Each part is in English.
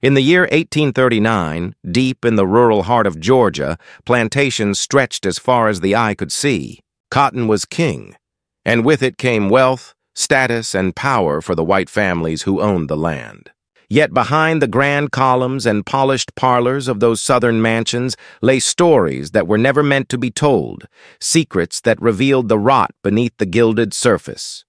In the year 1839, deep in the rural heart of Georgia, plantations stretched as far as the eye could see. Cotton was king, and with it came wealth, status, and power for the white families who owned the land. Yet behind the grand columns and polished parlors of those southern mansions lay stories that were never meant to be told, secrets that revealed the rot beneath the gilded surface.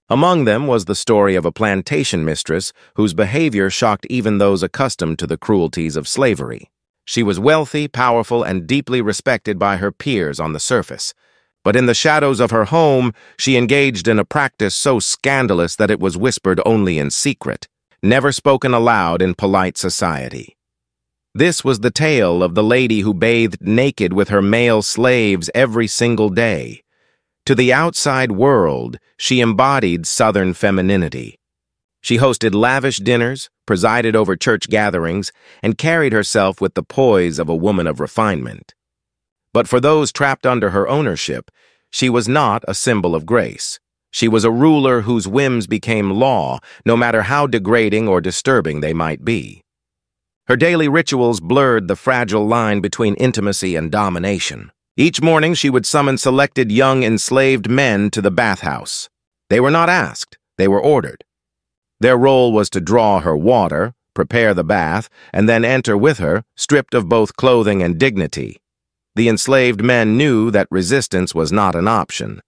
Among them was the story of a plantation mistress whose behavior shocked even those accustomed to the cruelties of slavery. She was wealthy, powerful, and deeply respected by her peers on the surface. But in the shadows of her home, she engaged in a practice so scandalous that it was whispered only in secret, never spoken aloud in polite society. This was the tale of the lady who bathed naked with her male slaves every single day. To the outside world, she embodied Southern femininity. She hosted lavish dinners, presided over church gatherings, and carried herself with the poise of a woman of refinement. But for those trapped under her ownership, she was not a symbol of grace. She was a ruler whose whims became law, no matter how degrading or disturbing they might be. Her daily rituals blurred the fragile line between intimacy and domination. Each morning she would summon selected young enslaved men to the bathhouse. They were not asked, they were ordered. Their role was to draw her water, prepare the bath, and then enter with her, stripped of both clothing and dignity. The enslaved men knew that resistance was not an option.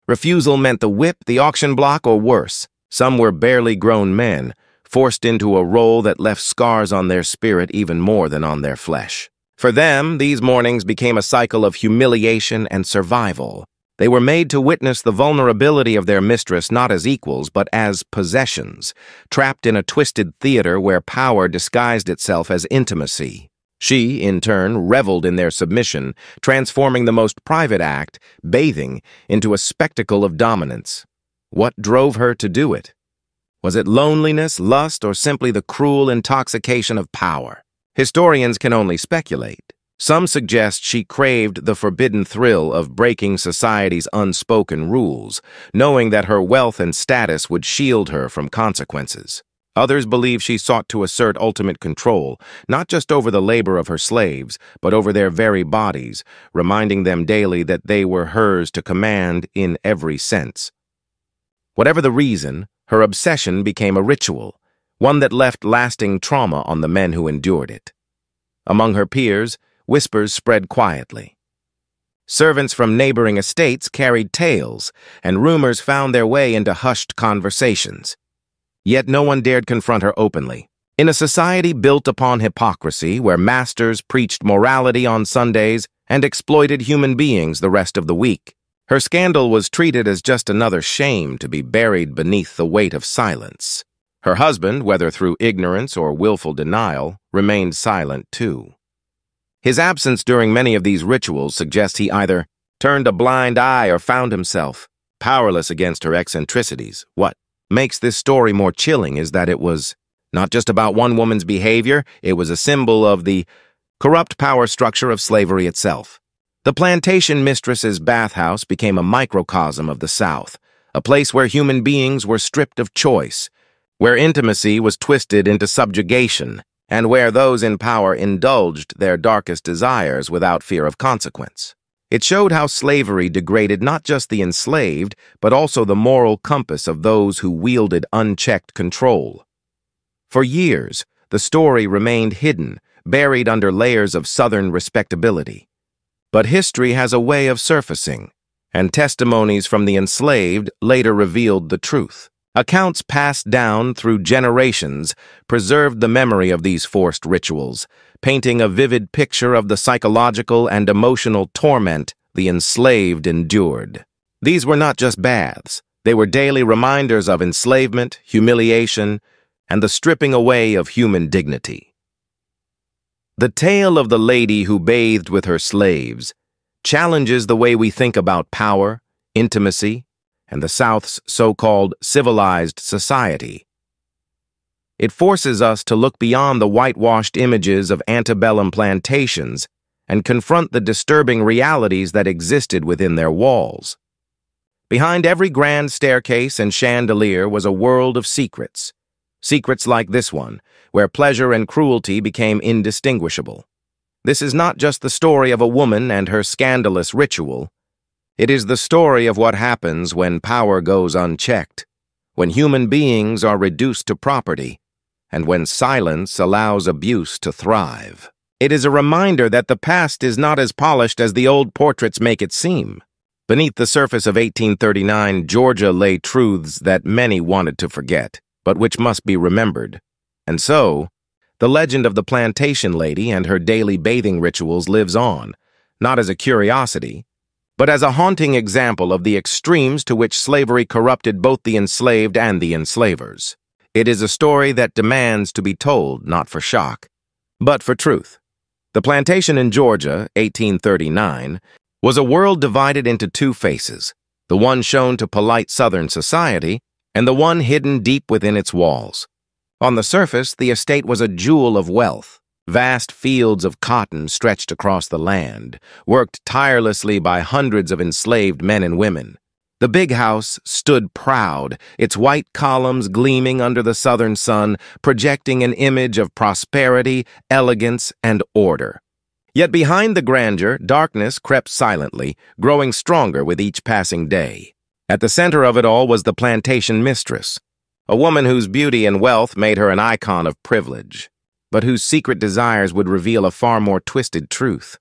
Refusal meant the whip, the auction block, or worse. Some were barely grown men, forced into a role that left scars on their spirit even more than on their flesh. For them, these mornings became a cycle of humiliation and survival. They were made to witness the vulnerability of their mistress not as equals, but as possessions, trapped in a twisted theater where power disguised itself as intimacy. She, in turn, reveled in their submission, transforming the most private act, bathing, into a spectacle of dominance. What drove her to do it? Was it loneliness, lust, or simply the cruel intoxication of power? Historians can only speculate. Some suggest she craved the forbidden thrill of breaking society's unspoken rules, knowing that her wealth and status would shield her from consequences. Others believe she sought to assert ultimate control, not just over the labor of her slaves, but over their very bodies, reminding them daily that they were hers to command in every sense. Whatever the reason, her obsession became a ritual, one that left lasting trauma on the men who endured it. Among her peers, whispers spread quietly. Servants from neighboring estates carried tales, and rumors found their way into hushed conversations. Yet no one dared confront her openly. In a society built upon hypocrisy, where masters preached morality on Sundays and exploited human beings the rest of the week, her scandal was treated as just another shame to be buried beneath the weight of silence. Her husband, whether through ignorance or willful denial, remained silent too. His absence during many of these rituals suggests he either turned a blind eye or found himself powerless against her eccentricities. What makes this story more chilling is that it was not just about one woman's behavior, it was a symbol of the corrupt power structure of slavery itself. The plantation mistress's bathhouse became a microcosm of the South, a place where human beings were stripped of choice, where intimacy was twisted into subjugation, and where those in power indulged their darkest desires without fear of consequence. It showed how slavery degraded not just the enslaved, but also the moral compass of those who wielded unchecked control. For years, the story remained hidden, buried under layers of Southern respectability. But history has a way of surfacing, and testimonies from the enslaved later revealed the truth. Accounts passed down through generations preserved the memory of these forced rituals, painting a vivid picture of the psychological and emotional torment the enslaved endured. These were not just baths. They were daily reminders of enslavement, humiliation, and the stripping away of human dignity. The tale of the lady who bathed with her slaves challenges the way we think about power, intimacy, and the South's so-called civilized society. It forces us to look beyond the whitewashed images of antebellum plantations and confront the disturbing realities that existed within their walls. Behind every grand staircase and chandelier was a world of secrets, Secrets like this one, where pleasure and cruelty became indistinguishable. This is not just the story of a woman and her scandalous ritual. It is the story of what happens when power goes unchecked, when human beings are reduced to property, and when silence allows abuse to thrive. It is a reminder that the past is not as polished as the old portraits make it seem. Beneath the surface of 1839, Georgia lay truths that many wanted to forget, but which must be remembered. And so, the legend of the plantation lady and her daily bathing rituals lives on, not as a curiosity, but as a haunting example of the extremes to which slavery corrupted both the enslaved and the enslavers. It is a story that demands to be told not for shock, but for truth. The plantation in Georgia, 1839, was a world divided into two faces, the one shown to polite Southern society and the one hidden deep within its walls. On the surface, the estate was a jewel of wealth. Vast fields of cotton stretched across the land, worked tirelessly by hundreds of enslaved men and women. The big house stood proud, its white columns gleaming under the southern sun, projecting an image of prosperity, elegance, and order. Yet behind the grandeur, darkness crept silently, growing stronger with each passing day. At the center of it all was the plantation mistress, a woman whose beauty and wealth made her an icon of privilege, but whose secret desires would reveal a far more twisted truth.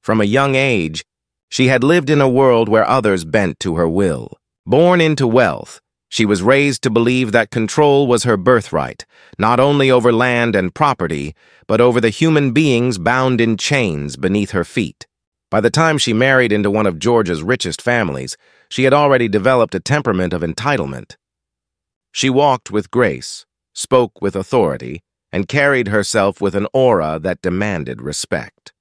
From a young age, she had lived in a world where others bent to her will. Born into wealth, she was raised to believe that control was her birthright, not only over land and property, but over the human beings bound in chains beneath her feet. By the time she married into one of Georgia's richest families, she had already developed a temperament of entitlement. She walked with grace, spoke with authority, and carried herself with an aura that demanded respect.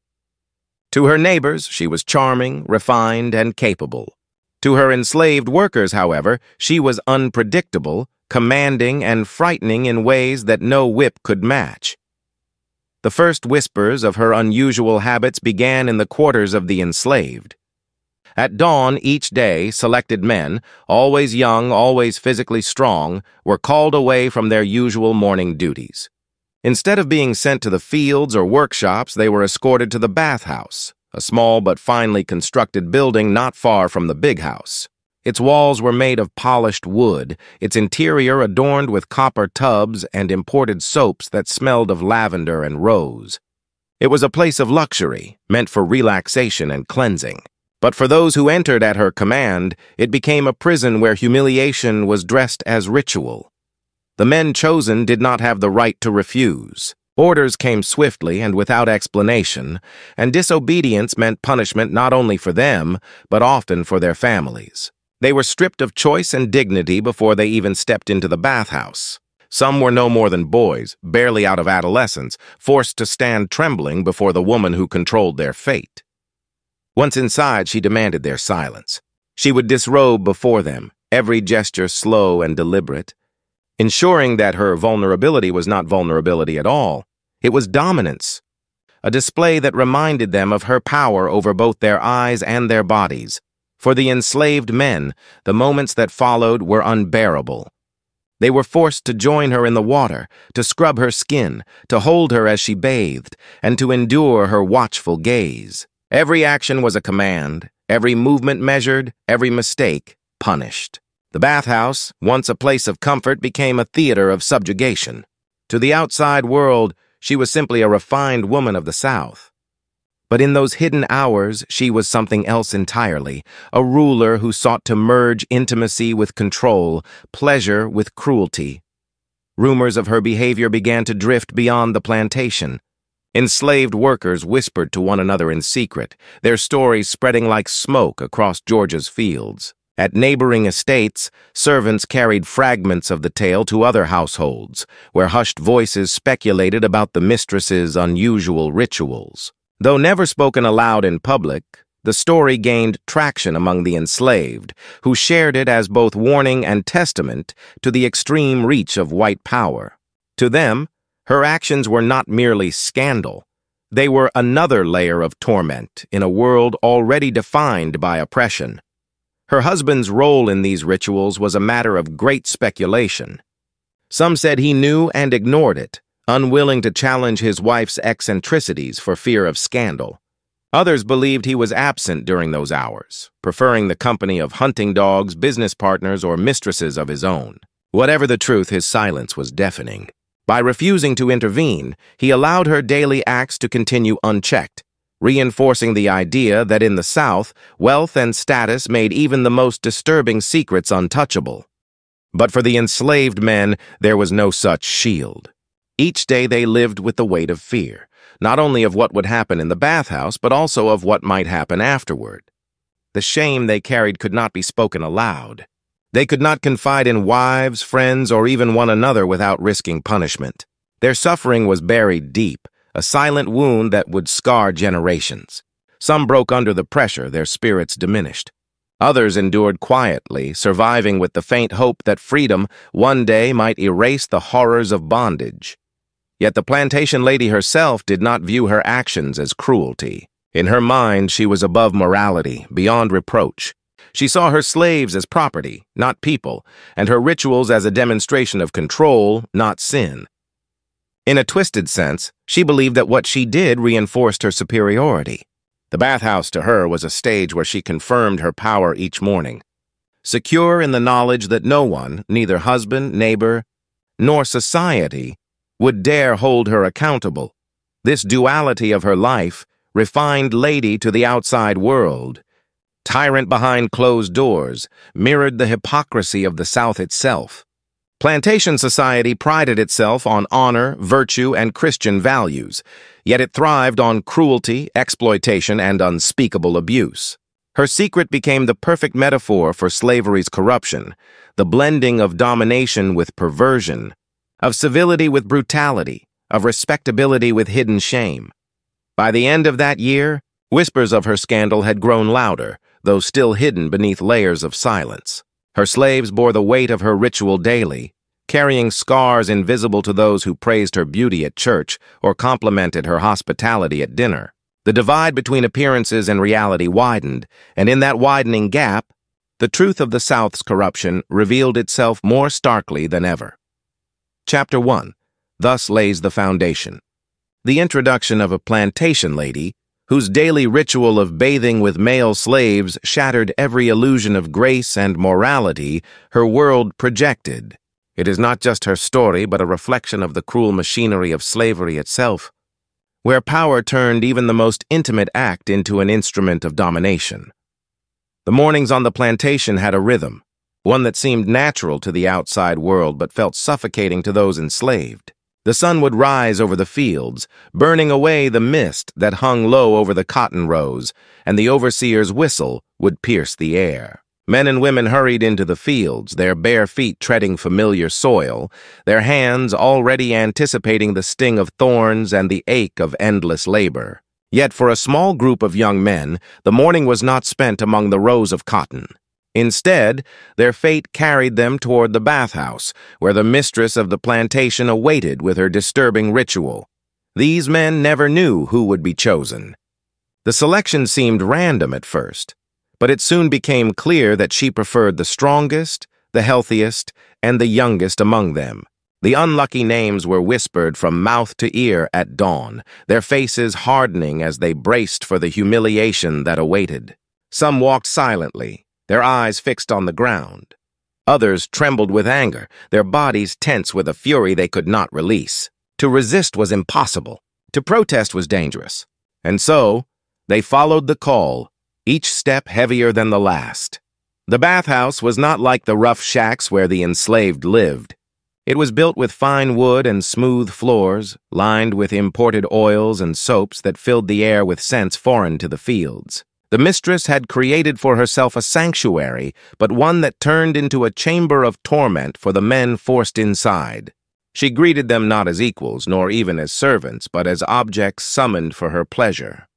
To her neighbors, she was charming, refined, and capable. To her enslaved workers, however, she was unpredictable, commanding, and frightening in ways that no whip could match. The first whispers of her unusual habits began in the quarters of the enslaved. At dawn each day, selected men, always young, always physically strong, were called away from their usual morning duties. Instead of being sent to the fields or workshops, they were escorted to the bathhouse, a small but finely constructed building not far from the big house. Its walls were made of polished wood, its interior adorned with copper tubs and imported soaps that smelled of lavender and rose. It was a place of luxury, meant for relaxation and cleansing. But for those who entered at her command, it became a prison where humiliation was dressed as ritual. The men chosen did not have the right to refuse. Orders came swiftly and without explanation, and disobedience meant punishment not only for them, but often for their families. They were stripped of choice and dignity before they even stepped into the bathhouse. Some were no more than boys, barely out of adolescence, forced to stand trembling before the woman who controlled their fate. Once inside, she demanded their silence. She would disrobe before them, every gesture slow and deliberate, ensuring that her vulnerability was not vulnerability at all. It was dominance, a display that reminded them of her power over both their eyes and their bodies. For the enslaved men, the moments that followed were unbearable. They were forced to join her in the water, to scrub her skin, to hold her as she bathed, and to endure her watchful gaze. Every action was a command, every movement measured, every mistake punished. The bathhouse, once a place of comfort, became a theater of subjugation. To the outside world, she was simply a refined woman of the South. But in those hidden hours, she was something else entirely, a ruler who sought to merge intimacy with control, pleasure with cruelty. Rumors of her behavior began to drift beyond the plantation. Enslaved workers whispered to one another in secret, their stories spreading like smoke across Georgia's fields. At neighboring estates, servants carried fragments of the tale to other households, where hushed voices speculated about the mistress's unusual rituals. Though never spoken aloud in public, the story gained traction among the enslaved, who shared it as both warning and testament to the extreme reach of white power. To them, her actions were not merely scandal. They were another layer of torment in a world already defined by oppression. Her husband's role in these rituals was a matter of great speculation. Some said he knew and ignored it, unwilling to challenge his wife's eccentricities for fear of scandal. Others believed he was absent during those hours, preferring the company of hunting dogs, business partners, or mistresses of his own. Whatever the truth, his silence was deafening. By refusing to intervene, he allowed her daily acts to continue unchecked, reinforcing the idea that in the South, wealth and status made even the most disturbing secrets untouchable. But for the enslaved men, there was no such shield. Each day they lived with the weight of fear, not only of what would happen in the bathhouse, but also of what might happen afterward. The shame they carried could not be spoken aloud. They could not confide in wives, friends, or even one another without risking punishment. Their suffering was buried deep, a silent wound that would scar generations. Some broke under the pressure, their spirits diminished. Others endured quietly, surviving with the faint hope that freedom one day might erase the horrors of bondage. Yet the plantation lady herself did not view her actions as cruelty. In her mind, she was above morality, beyond reproach. She saw her slaves as property, not people, and her rituals as a demonstration of control, not sin. In a twisted sense, she believed that what she did reinforced her superiority. The bathhouse to her was a stage where she confirmed her power each morning, secure in the knowledge that no one, neither husband, neighbor, nor society, would dare hold her accountable. This duality of her life, refined lady to the outside world, tyrant behind closed doors, mirrored the hypocrisy of the South itself. Plantation society prided itself on honor, virtue, and Christian values, yet it thrived on cruelty, exploitation, and unspeakable abuse. Her secret became the perfect metaphor for slavery's corruption, the blending of domination with perversion, of civility with brutality, of respectability with hidden shame. By the end of that year, whispers of her scandal had grown louder, though still hidden beneath layers of silence. Her slaves bore the weight of her ritual daily, carrying scars invisible to those who praised her beauty at church or complimented her hospitality at dinner. The divide between appearances and reality widened, and in that widening gap, the truth of the South's corruption revealed itself more starkly than ever. Chapter 1. Thus lays the foundation. The introduction of a plantation lady, whose daily ritual of bathing with male slaves shattered every illusion of grace and morality her world projected. It is not just her story, but a reflection of the cruel machinery of slavery itself, where power turned even the most intimate act into an instrument of domination. The mornings on the plantation had a rhythm, one that seemed natural to the outside world but felt suffocating to those enslaved. The sun would rise over the fields, burning away the mist that hung low over the cotton rows, and the overseer's whistle would pierce the air. Men and women hurried into the fields, their bare feet treading familiar soil, their hands already anticipating the sting of thorns and the ache of endless labor. Yet for a small group of young men, the morning was not spent among the rows of cotton. Instead, their fate carried them toward the bathhouse, where the mistress of the plantation awaited with her disturbing ritual. These men never knew who would be chosen. The selection seemed random at first, but it soon became clear that she preferred the strongest, the healthiest, and the youngest among them. The unlucky names were whispered from mouth to ear at dawn, their faces hardening as they braced for the humiliation that awaited. Some walked silently, their eyes fixed on the ground. Others trembled with anger, their bodies tense with a fury they could not release. To resist was impossible. To protest was dangerous. And so, they followed the call, each step heavier than the last. The bathhouse was not like the rough shacks where the enslaved lived. It was built with fine wood and smooth floors, lined with imported oils and soaps that filled the air with scents foreign to the fields. The mistress had created for herself a sanctuary, but one that turned into a chamber of torment for the men forced inside. She greeted them not as equals, nor even as servants, but as objects summoned for her pleasure.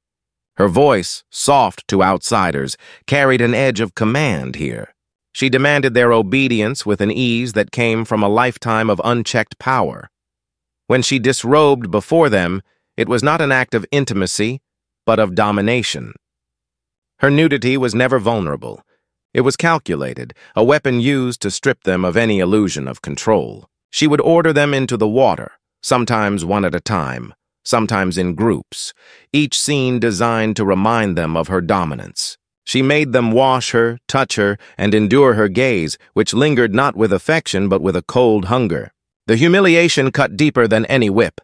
Her voice, soft to outsiders, carried an edge of command here. She demanded their obedience with an ease that came from a lifetime of unchecked power. When she disrobed before them, it was not an act of intimacy, but of domination. Her nudity was never vulnerable. It was calculated, a weapon used to strip them of any illusion of control. She would order them into the water, sometimes one at a time, sometimes in groups, each scene designed to remind them of her dominance. She made them wash her, touch her, and endure her gaze, which lingered not with affection but with a cold hunger. The humiliation cut deeper than any whip.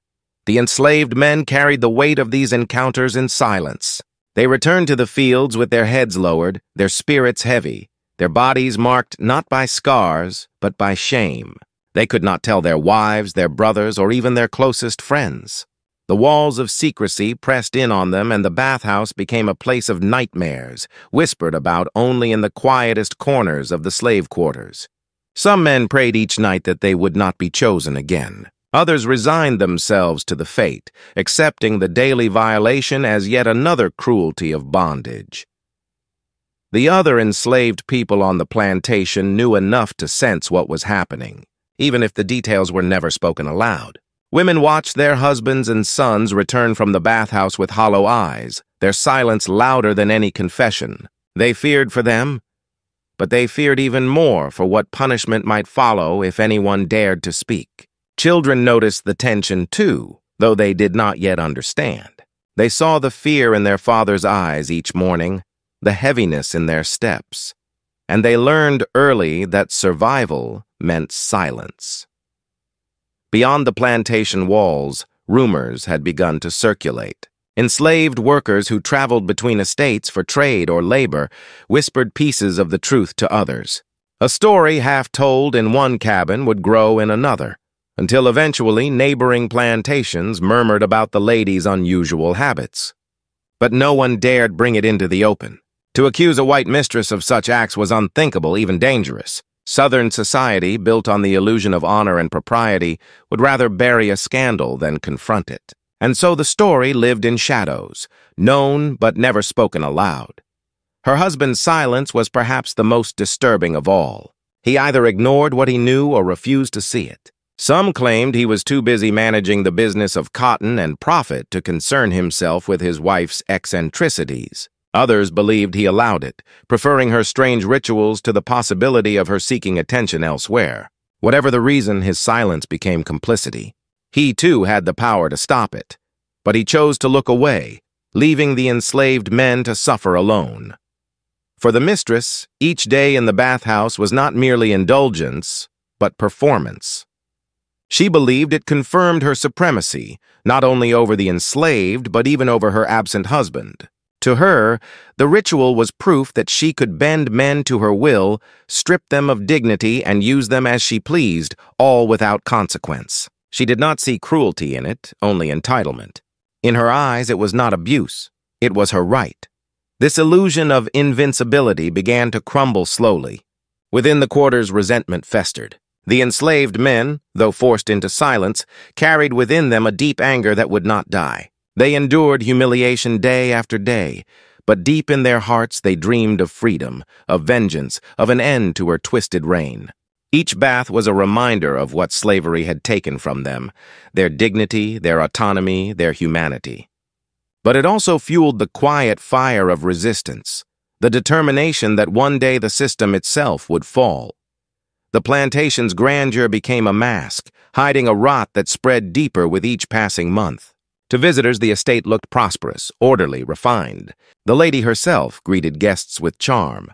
The enslaved men carried the weight of these encounters in silence. They returned to the fields with their heads lowered, their spirits heavy, their bodies marked not by scars, but by shame. They could not tell their wives, their brothers, or even their closest friends. The walls of secrecy pressed in on them, and the bathhouse became a place of nightmares, whispered about only in the quietest corners of the slave quarters. Some men prayed each night that they would not be chosen again. Others resigned themselves to the fate, accepting the daily violation as yet another cruelty of bondage. The other enslaved people on the plantation knew enough to sense what was happening, even if the details were never spoken aloud. Women watched their husbands and sons return from the bathhouse with hollow eyes, their silence louder than any confession. They feared for them, but they feared even more for what punishment might follow if anyone dared to speak. Children noticed the tension too, though they did not yet understand. They saw the fear in their father's eyes each morning, the heaviness in their steps, and they learned early that survival meant silence. Beyond the plantation walls, rumors had begun to circulate. Enslaved workers who traveled between estates for trade or labor whispered pieces of the truth to others. A story half told in one cabin would grow in another, until eventually neighboring plantations murmured about the ladies' unusual habits. But no one dared bring it into the open. To accuse a white mistress of such acts was unthinkable, even dangerous. Southern society, built on the illusion of honor and propriety, would rather bury a scandal than confront it. And so the story lived in shadows, known but never spoken aloud. Her husband's silence was perhaps the most disturbing of all. He either ignored what he knew or refused to see it. Some claimed he was too busy managing the business of cotton and profit to concern himself with his wife's eccentricities. Others believed he allowed it, preferring her strange rituals to the possibility of her seeking attention elsewhere. Whatever the reason, his silence became complicity. He, too, had the power to stop it, but he chose to look away, leaving the enslaved men to suffer alone. For the mistress, each day in the bathhouse was not merely indulgence, but performance. She believed it confirmed her supremacy, not only over the enslaved, but even over her absent husband. To her, the ritual was proof that she could bend men to her will, strip them of dignity, and use them as she pleased, all without consequence. She did not see cruelty in it, only entitlement. In her eyes, it was not abuse. It was her right. This illusion of invincibility began to crumble slowly. Within the quarters, resentment festered. The enslaved men, though forced into silence, carried within them a deep anger that would not die. They endured humiliation day after day, but deep in their hearts they dreamed of freedom, of vengeance, of an end to her twisted reign. Each bath was a reminder of what slavery had taken from them, their dignity, their autonomy, their humanity. But it also fueled the quiet fire of resistance, the determination that one day the system itself would fall. The plantation's grandeur became a mask, hiding a rot that spread deeper with each passing month. To visitors, the estate looked prosperous, orderly, refined. The lady herself greeted guests with charm,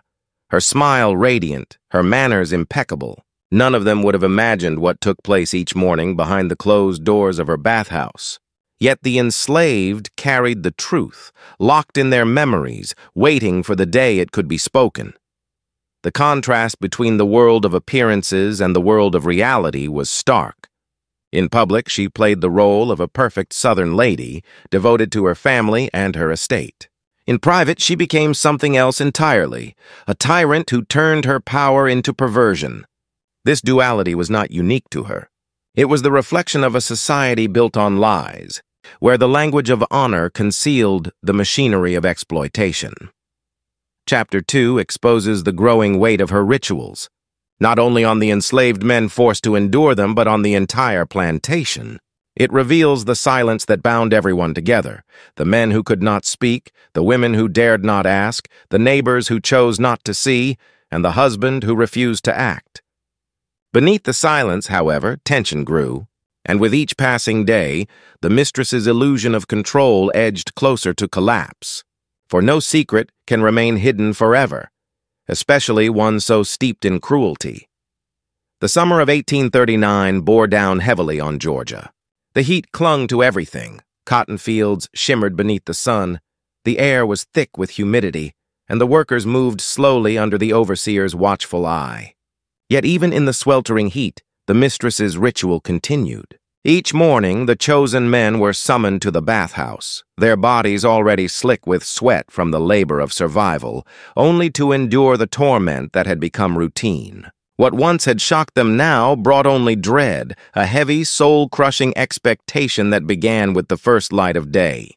her smile radiant, her manners impeccable. None of them would have imagined what took place each morning behind the closed doors of her bathhouse. Yet the enslaved carried the truth, locked in their memories, waiting for the day it could be spoken. The contrast between the world of appearances and the world of reality was stark. In public, she played the role of a perfect Southern lady, devoted to her family and her estate. In private, she became something else entirely, a tyrant who turned her power into perversion. This duality was not unique to her. It was the reflection of a society built on lies, where the language of honor concealed the machinery of exploitation. Chapter 2 exposes the growing weight of her rituals, not only on the enslaved men forced to endure them, but on the entire plantation. It reveals the silence that bound everyone together, the men who could not speak, the women who dared not ask, the neighbors who chose not to see, and the husband who refused to act. Beneath the silence, however, tension grew, and with each passing day, the mistress's illusion of control edged closer to collapse. For no secret can remain hidden forever, especially one so steeped in cruelty. The summer of 1839 bore down heavily on Georgia. The heat clung to everything. Cotton fields shimmered beneath the sun. The air was thick with humidity, and the workers moved slowly under the overseer's watchful eye. Yet even in the sweltering heat, the mistress's ritual continued. Each morning, the chosen men were summoned to the bathhouse, their bodies already slick with sweat from the labor of survival, only to endure the torment that had become routine. What once had shocked them now brought only dread, a heavy, soul-crushing expectation that began with the first light of day.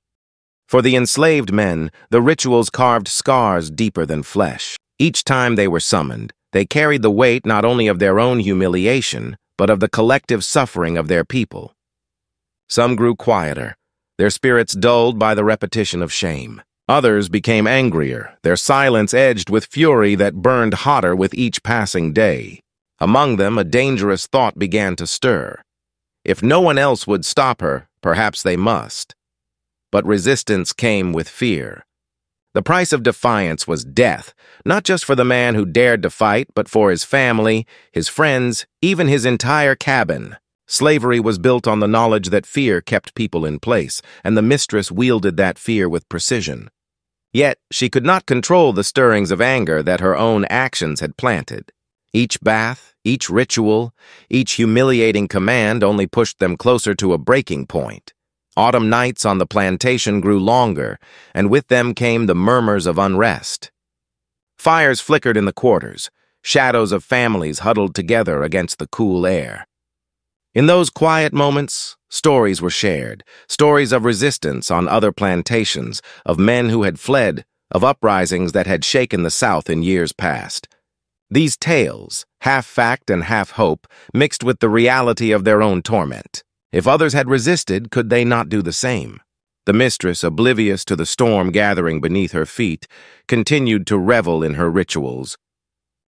For the enslaved men, the rituals carved scars deeper than flesh. Each time they were summoned, they carried the weight not only of their own humiliation, but of the collective suffering of their people. Some grew quieter, their spirits dulled by the repetition of shame. Others became angrier, their silence edged with fury that burned hotter with each passing day. Among them, a dangerous thought began to stir. If no one else would stop her, perhaps they must. But resistance came with fear. The price of defiance was death, not just for the man who dared to fight, but for his family, his friends, even his entire cabin. Slavery was built on the knowledge that fear kept people in place, and the mistress wielded that fear with precision. Yet she could not control the stirrings of anger that her own actions had planted. Each bath, each ritual, each humiliating command only pushed them closer to a breaking point. Autumn nights on the plantation grew longer, and with them came the murmurs of unrest. Fires flickered in the quarters, shadows of families huddled together against the cool air. In those quiet moments, stories were shared, stories of resistance on other plantations, of men who had fled, of uprisings that had shaken the South in years past. These tales, half fact and half hope, mixed with the reality of their own torment. If others had resisted, could they not do the same? The mistress, oblivious to the storm gathering beneath her feet, continued to revel in her rituals.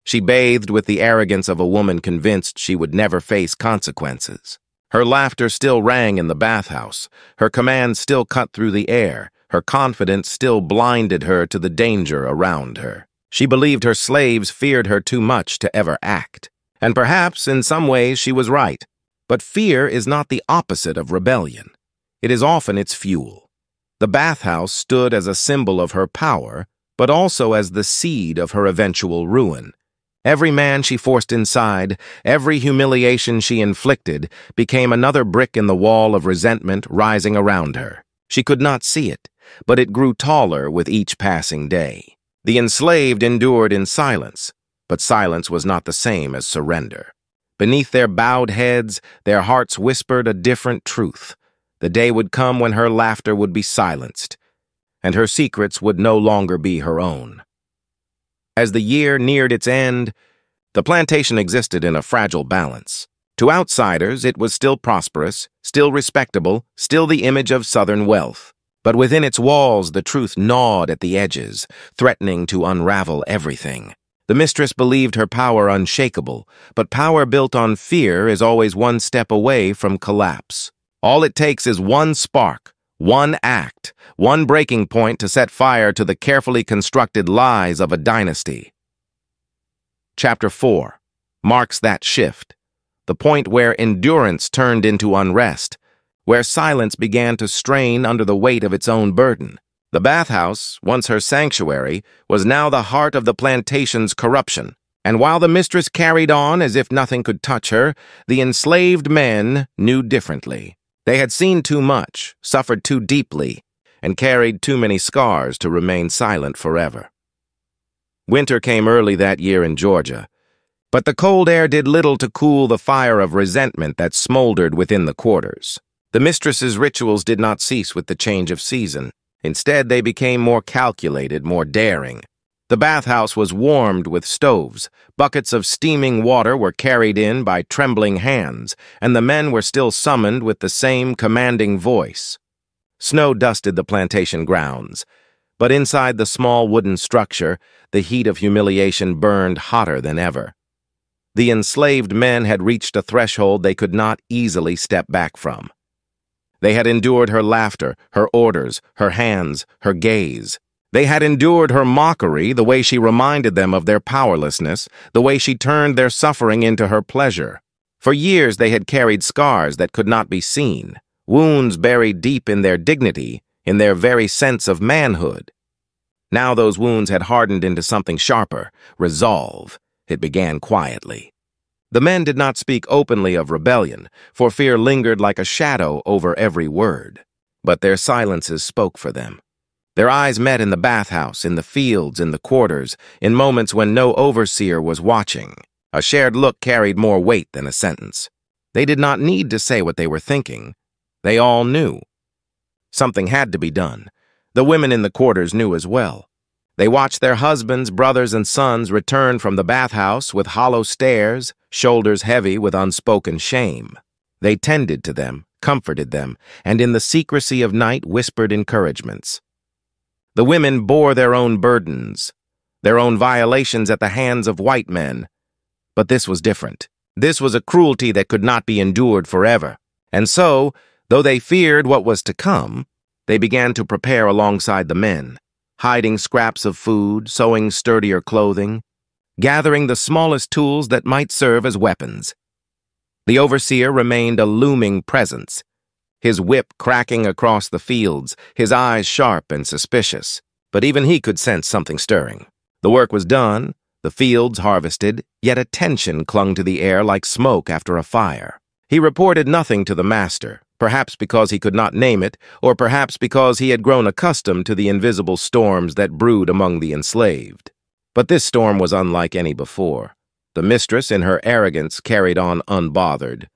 She bathed with the arrogance of a woman convinced she would never face consequences. Her laughter still rang in the bathhouse, her commands still cut through the air, her confidence still blinded her to the danger around her. She believed her slaves feared her too much to ever act. And perhaps, in some ways, she was right. But fear is not the opposite of rebellion. It is often its fuel. The bathhouse stood as a symbol of her power, but also as the seed of her eventual ruin. Every man she forced inside, every humiliation she inflicted, became another brick in the wall of resentment rising around her. She could not see it, but it grew taller with each passing day. The enslaved endured in silence, but silence was not the same as surrender. Beneath their bowed heads, their hearts whispered a different truth. The day would come when her laughter would be silenced, and her secrets would no longer be her own. As the year neared its end, the plantation existed in a fragile balance. To outsiders, it was still prosperous, still respectable, still the image of Southern wealth. But within its walls, the truth gnawed at the edges, threatening to unravel everything. The mistress believed her power unshakable, but power built on fear is always one step away from collapse. All it takes is one spark, one act, one breaking point to set fire to the carefully constructed lies of a dynasty. Chapter 4 marks that shift, the point where endurance turned into unrest, where silence began to strain under the weight of its own burden. The bathhouse, once her sanctuary, was now the heart of the plantation's corruption. And while the mistress carried on as if nothing could touch her, the enslaved men knew differently. They had seen too much, suffered too deeply, and carried too many scars to remain silent forever. Winter came early that year in Georgia, but the cold air did little to cool the fire of resentment that smoldered within the quarters. The mistress's rituals did not cease with the change of season. Instead, they became more calculated, more daring. The bathhouse was warmed with stoves, buckets of steaming water were carried in by trembling hands, and the men were still summoned with the same commanding voice. Snow dusted the plantation grounds, but inside the small wooden structure, the heat of humiliation burned hotter than ever. The enslaved men had reached a threshold they could not easily step back from. They had endured her laughter, her orders, her hands, her gaze. They had endured her mockery, the way she reminded them of their powerlessness, the way she turned their suffering into her pleasure. For years they had carried scars that could not be seen, wounds buried deep in their dignity, in their very sense of manhood. Now those wounds had hardened into something sharper, resolve. It began quietly. The men did not speak openly of rebellion, for fear lingered like a shadow over every word. But their silences spoke for them. Their eyes met in the bathhouse, in the fields, in the quarters, in moments when no overseer was watching. A shared look carried more weight than a sentence. They did not need to say what they were thinking. They all knew. Something had to be done. The women in the quarters knew as well. They watched their husbands, brothers, and sons return from the bathhouse with hollow stares, shoulders heavy with unspoken shame. They tended to them, comforted them, and in the secrecy of night whispered encouragements. The women bore their own burdens, their own violations at the hands of white men. But this was different. This was a cruelty that could not be endured forever. And so, though they feared what was to come, they began to prepare alongside the men, hiding scraps of food, sewing sturdier clothing, gathering the smallest tools that might serve as weapons. The overseer remained a looming presence, his whip cracking across the fields, his eyes sharp and suspicious. But even he could sense something stirring. The work was done, the fields harvested, yet a tension clung to the air like smoke after a fire. He reported nothing to the master, perhaps because he could not name it, or perhaps because he had grown accustomed to the invisible storms that brewed among the enslaved. But this storm was unlike any before. The mistress, in her arrogance, carried on unbothered.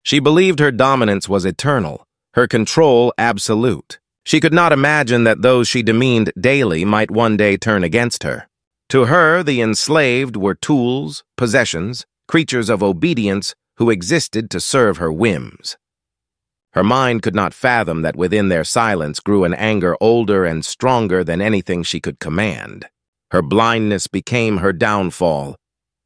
She believed her dominance was eternal, her control absolute. She could not imagine that those she demeaned daily might one day turn against her. To her, the enslaved were tools, possessions, creatures of obedience who existed to serve her whims. Her mind could not fathom that within their silence grew an anger older and stronger than anything she could command. Her blindness became her downfall.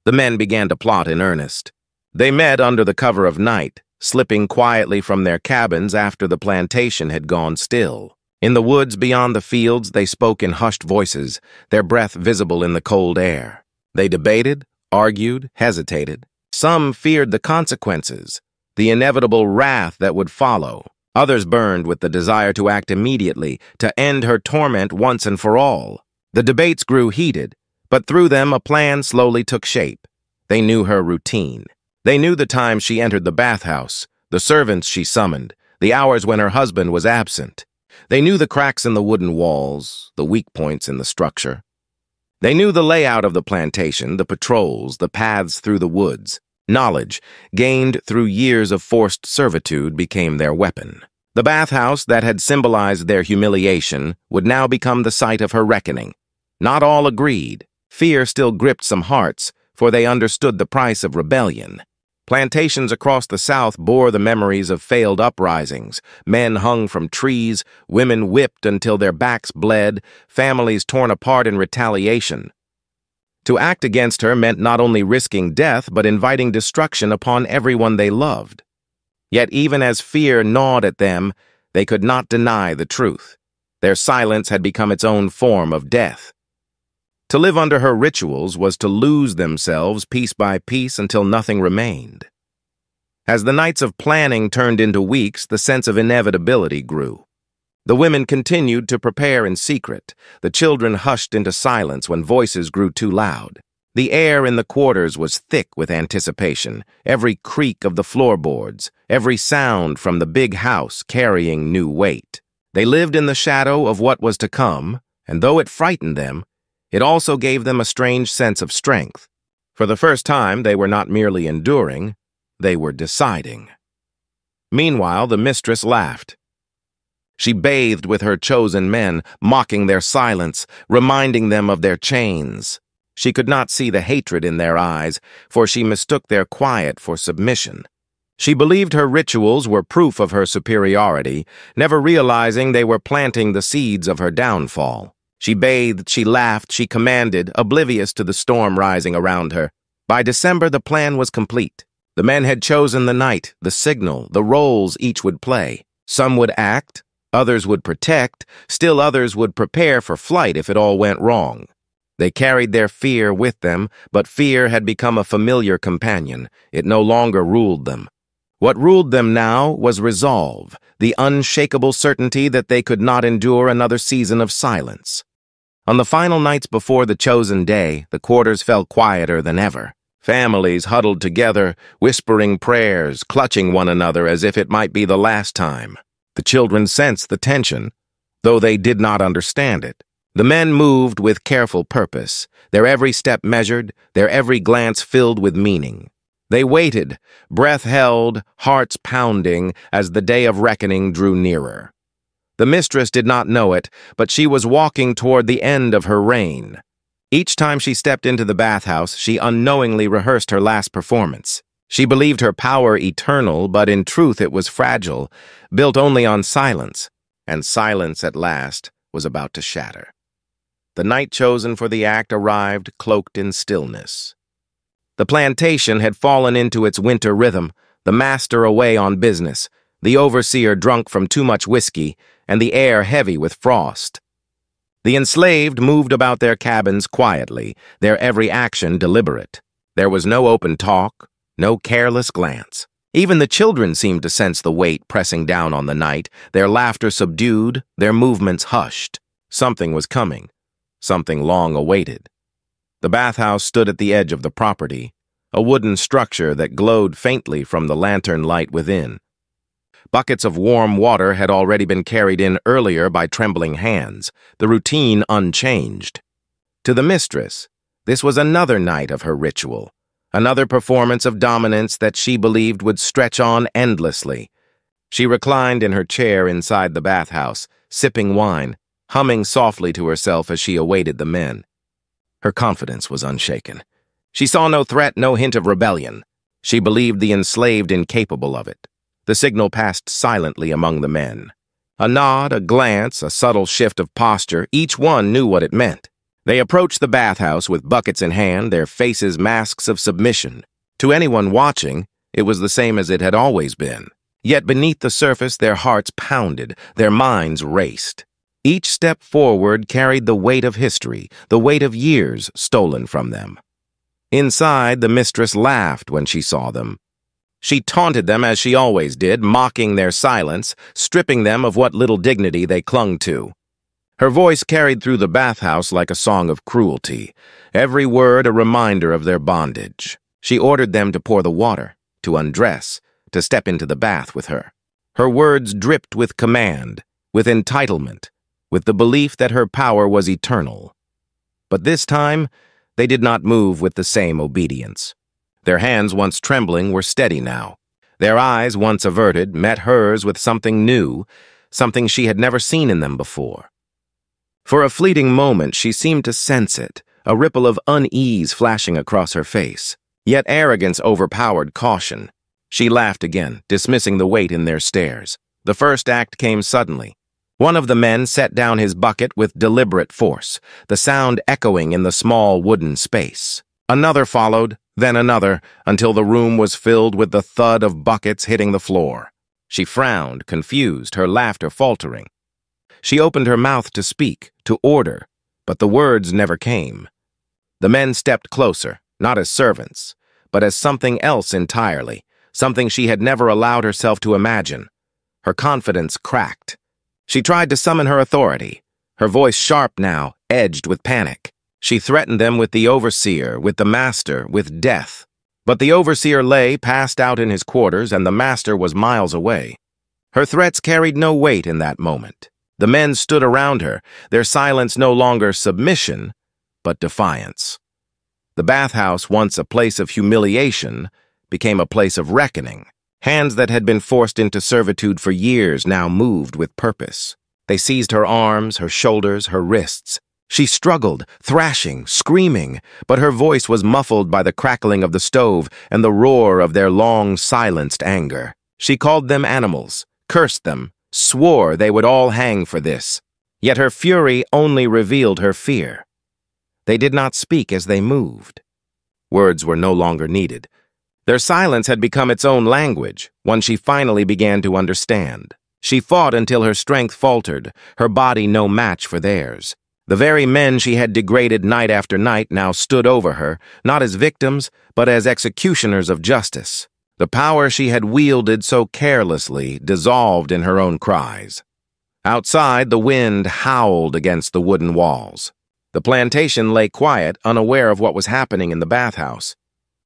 The men began to plot in earnest. They met under the cover of night, slipping quietly from their cabins after the plantation had gone still. In the woods beyond the fields, they spoke in hushed voices, their breath visible in the cold air. They debated, argued, hesitated. Some feared the consequences, the inevitable wrath that would follow. Others burned with the desire to act immediately, to end her torment once and for all. The debates grew heated, but through them a plan slowly took shape. They knew her routine. They knew the time she entered the bathhouse, the servants she summoned, the hours when her husband was absent. They knew the cracks in the wooden walls, the weak points in the structure. They knew the layout of the plantation, the patrols, the paths through the woods. Knowledge, gained through years of forced servitude, became their weapon. The bathhouse that had symbolized their humiliation would now become the site of her reckoning. Not all agreed. Fear still gripped some hearts, for they understood the price of rebellion. Plantations across the South bore the memories of failed uprisings. Men hung from trees, women whipped until their backs bled, families torn apart in retaliation. To act against her meant not only risking death, but inviting destruction upon everyone they loved. Yet even as fear gnawed at them, they could not deny the truth. Their silence had become its own form of death. To live under her rituals was to lose themselves piece by piece until nothing remained. As the nights of planning turned into weeks, the sense of inevitability grew. The women continued to prepare in secret. The children hushed into silence when voices grew too loud. The air in the quarters was thick with anticipation, every creak of the floorboards, every sound from the big house carrying new weight. They lived in the shadow of what was to come, and though it frightened them, it also gave them a strange sense of strength. For the first time, they were not merely enduring, they were deciding. Meanwhile, the mistress laughed. She bathed with her chosen men, mocking their silence, reminding them of their chains. She could not see the hatred in their eyes, for she mistook their quiet for submission. She believed her rituals were proof of her superiority, never realizing they were planting the seeds of her downfall. She bathed, she laughed, she commanded, oblivious to the storm rising around her. By December, the plan was complete. The men had chosen the night, the signal, the roles each would play. Some would act, others would protect, still others would prepare for flight if it all went wrong. They carried their fear with them, but fear had become a familiar companion. It no longer ruled them. What ruled them now was resolve, the unshakable certainty that they could not endure another season of silence. On the final nights before the chosen day, the quarters felt quieter than ever. Families huddled together, whispering prayers, clutching one another as if it might be the last time. The children sensed the tension, though they did not understand it. The men moved with careful purpose, their every step measured, their every glance filled with meaning. They waited, breath held, hearts pounding, as the day of reckoning drew nearer. The mistress did not know it, but she was walking toward the end of her reign. Each time she stepped into the bathhouse, she unknowingly rehearsed her last performance. She believed her power eternal, but in truth it was fragile, built only on silence, and silence at last was about to shatter. The night chosen for the act arrived, cloaked in stillness. The plantation had fallen into its winter rhythm, the master away on business, the overseer drunk from too much whiskey, and the air heavy with frost. The enslaved moved about their cabins quietly, their every action deliberate. There was no open talk, no careless glance. Even the children seemed to sense the weight pressing down on the night, their laughter subdued, their movements hushed. Something was coming, something long awaited. The bathhouse stood at the edge of the property, a wooden structure that glowed faintly from the lantern light within. Buckets of warm water had already been carried in earlier by trembling hands, the routine unchanged. To the mistress, this was another night of her ritual, another performance of dominance that she believed would stretch on endlessly. She reclined in her chair inside the bathhouse, sipping wine, humming softly to herself as she awaited the men. Her confidence was unshaken. She saw no threat, no hint of rebellion. She believed the enslaved incapable of it. The signal passed silently among the men. A nod, a glance, a subtle shift of posture, each one knew what it meant. They approached the bathhouse with buckets in hand, their faces masks of submission. To anyone watching, it was the same as it had always been. Yet beneath the surface, their hearts pounded, their minds raced. Each step forward carried the weight of history, the weight of years stolen from them. Inside, the mistress laughed when she saw them. She taunted them as she always did, mocking their silence, stripping them of what little dignity they clung to. Her voice carried through the bathhouse like a song of cruelty, every word a reminder of their bondage. She ordered them to pour the water, to undress, to step into the bath with her. Her words dripped with command, with entitlement, with the belief that her power was eternal. But this time, they did not move with the same obedience. Their hands, once trembling, were steady now. Their eyes, once averted, met hers with something new, something she had never seen in them before. For a fleeting moment, she seemed to sense it, a ripple of unease flashing across her face. Yet arrogance overpowered caution. She laughed again, dismissing the weight in their stares. The first act came suddenly. One of the men set down his bucket with deliberate force, the sound echoing in the small wooden space. Another followed, then another, until the room was filled with the thud of buckets hitting the floor. She frowned, confused, her laughter faltering. She opened her mouth to speak, to order, but the words never came. The men stepped closer, not as servants, but as something else entirely, something she had never allowed herself to imagine. Her confidence cracked. She tried to summon her authority, her voice sharp now, edged with panic. She threatened them with the overseer, with the master, with death. But the overseer lay, passed out in his quarters, and the master was miles away. Her threats carried no weight in that moment. The men stood around her, their silence no longer submission, but defiance. The bathhouse, once a place of humiliation, became a place of reckoning. Hands that had been forced into servitude for years now moved with purpose. They seized her arms, her shoulders, her wrists. She struggled, thrashing, screaming, but her voice was muffled by the crackling of the stove and the roar of their long-silenced anger. She called them animals, cursed them, swore they would all hang for this. Yet her fury only revealed her fear. They did not speak as they moved. Words were no longer needed. Their silence had become its own language, one she finally began to understand. She fought until her strength faltered, her body no match for theirs. The very men she had degraded night after night now stood over her, not as victims, but as executioners of justice. The power she had wielded so carelessly dissolved in her own cries. Outside, the wind howled against the wooden walls. The plantation lay quiet, unaware of what was happening in the bathhouse.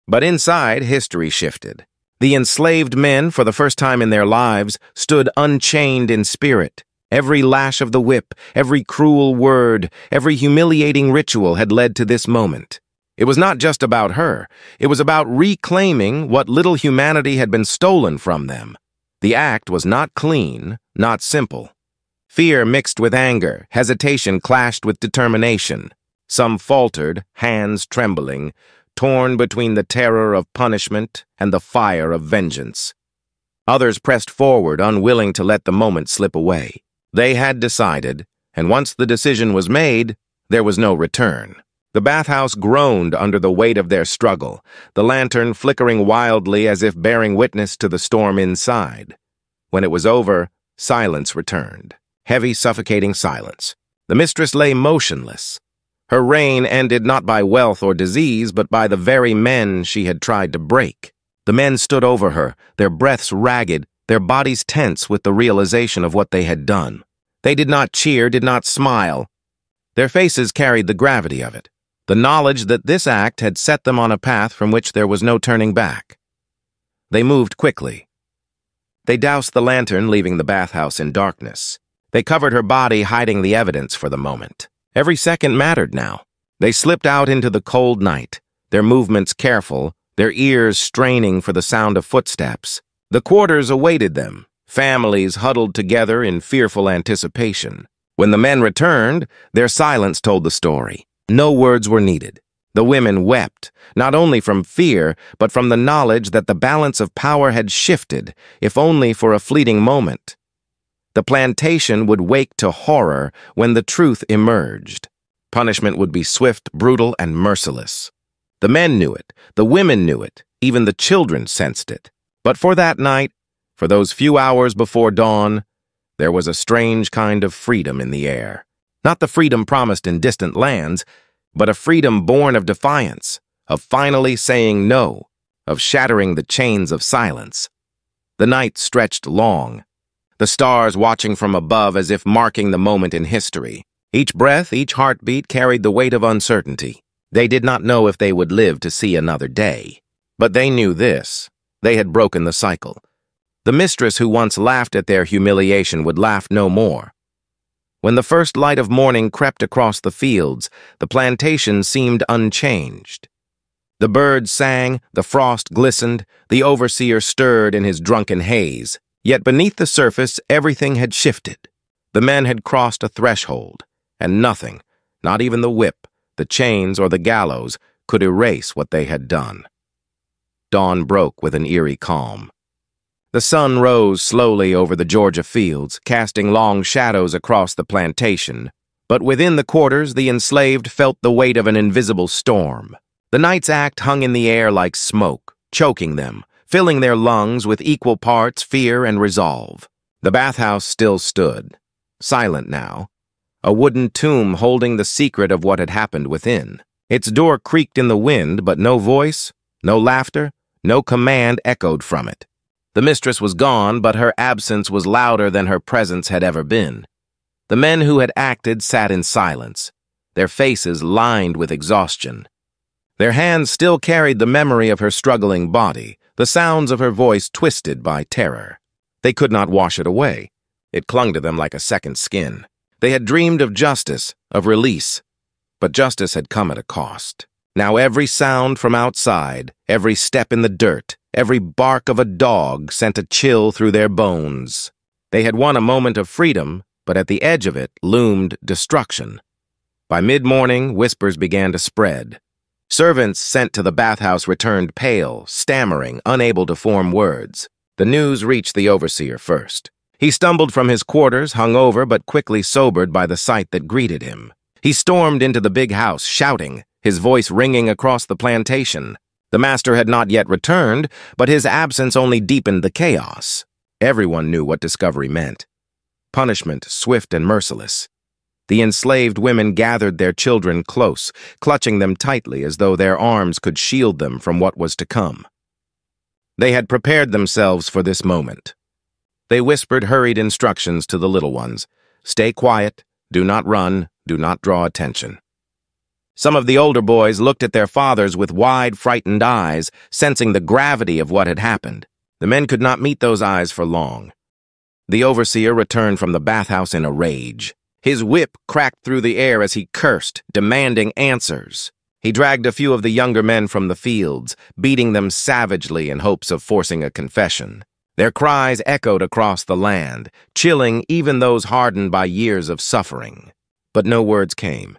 But inside, history shifted. The enslaved men, for the first time in their lives, stood unchained in spirit. Every lash of the whip, every cruel word, every humiliating ritual had led to this moment. It was not just about her. It was about reclaiming what little humanity had been stolen from them. The act was not clean, not simple. Fear mixed with anger, hesitation clashed with determination. Some faltered, hands trembling, torn between the terror of punishment and the fire of vengeance. Others pressed forward, unwilling to let the moment slip away. They had decided, and once the decision was made, there was no return. The bathhouse groaned under the weight of their struggle, the lantern flickering wildly as if bearing witness to the storm inside. When it was over, silence returned. Heavy, suffocating silence. The mistress lay motionless. Her reign ended not by wealth or disease, but by the very men she had tried to break. The men stood over her, their breaths ragged, their bodies tense with the realization of what they had done. They did not cheer, did not smile. Their faces carried the gravity of it, the knowledge that this act had set them on a path from which there was no turning back. They moved quickly. They doused the lantern, leaving the bathhouse in darkness. They covered her body, hiding the evidence for the moment. Every second mattered now. They slipped out into the cold night, their movements careful, their ears straining for the sound of footsteps. The quarters awaited them, families huddled together in fearful anticipation. When the men returned, their silence told the story. No words were needed. The women wept, not only from fear, but from the knowledge that the balance of power had shifted, if only for a fleeting moment. The plantation would wake to horror when the truth emerged. Punishment would be swift, brutal, and merciless. The men knew it, the women knew it, even the children sensed it. But for that night, for those few hours before dawn, there was a strange kind of freedom in the air. Not the freedom promised in distant lands, but a freedom born of defiance, of finally saying no, of shattering the chains of silence. The night stretched long, the stars watching from above as if marking the moment in history. Each breath, each heartbeat carried the weight of uncertainty. They did not know if they would live to see another day. But they knew this. They had broken the cycle. The mistress who once laughed at their humiliation would laugh no more. When the first light of morning crept across the fields, the plantation seemed unchanged. The birds sang, the frost glistened, the overseer stirred in his drunken haze. Yet beneath the surface, everything had shifted. The men had crossed a threshold, and nothing, not even the whip, the chains, or the gallows, could erase what they had done. Dawn broke with an eerie calm. The sun rose slowly over the Georgia fields, casting long shadows across the plantation. But within the quarters, the enslaved felt the weight of an invisible storm. The night's act hung in the air like smoke, choking them, filling their lungs with equal parts fear and resolve. The bathhouse still stood, silent now, a wooden tomb holding the secret of what had happened within. Its door creaked in the wind, but no voice, no laughter, no command echoed from it. The mistress was gone, but her absence was louder than her presence had ever been. The men who had acted sat in silence, their faces lined with exhaustion. Their hands still carried the memory of her struggling body, the sounds of her voice twisted by terror. They could not wash it away. It clung to them like a second skin. They had dreamed of justice, of release, but justice had come at a cost. Now every sound from outside, every step in the dirt, every bark of a dog sent a chill through their bones. They had won a moment of freedom, but at the edge of it loomed destruction. By mid-morning, whispers began to spread. Servants sent to the bathhouse returned pale, stammering, unable to form words. The news reached the overseer first. He stumbled from his quarters, hungover but quickly sobered by the sight that greeted him. He stormed into the big house, shouting, his voice ringing across the plantation. The master had not yet returned, but his absence only deepened the chaos. Everyone knew what discovery meant. Punishment, swift and merciless. The enslaved women gathered their children close, clutching them tightly as though their arms could shield them from what was to come. They had prepared themselves for this moment. They whispered hurried instructions to the little ones. Stay quiet, do not run, do not draw attention. Some of the older boys looked at their fathers with wide, frightened eyes, sensing the gravity of what had happened. The men could not meet those eyes for long. The overseer returned from the bathhouse in a rage. His whip cracked through the air as he cursed, demanding answers. He dragged a few of the younger men from the fields, beating them savagely in hopes of forcing a confession. Their cries echoed across the land, chilling even those hardened by years of suffering. But no words came.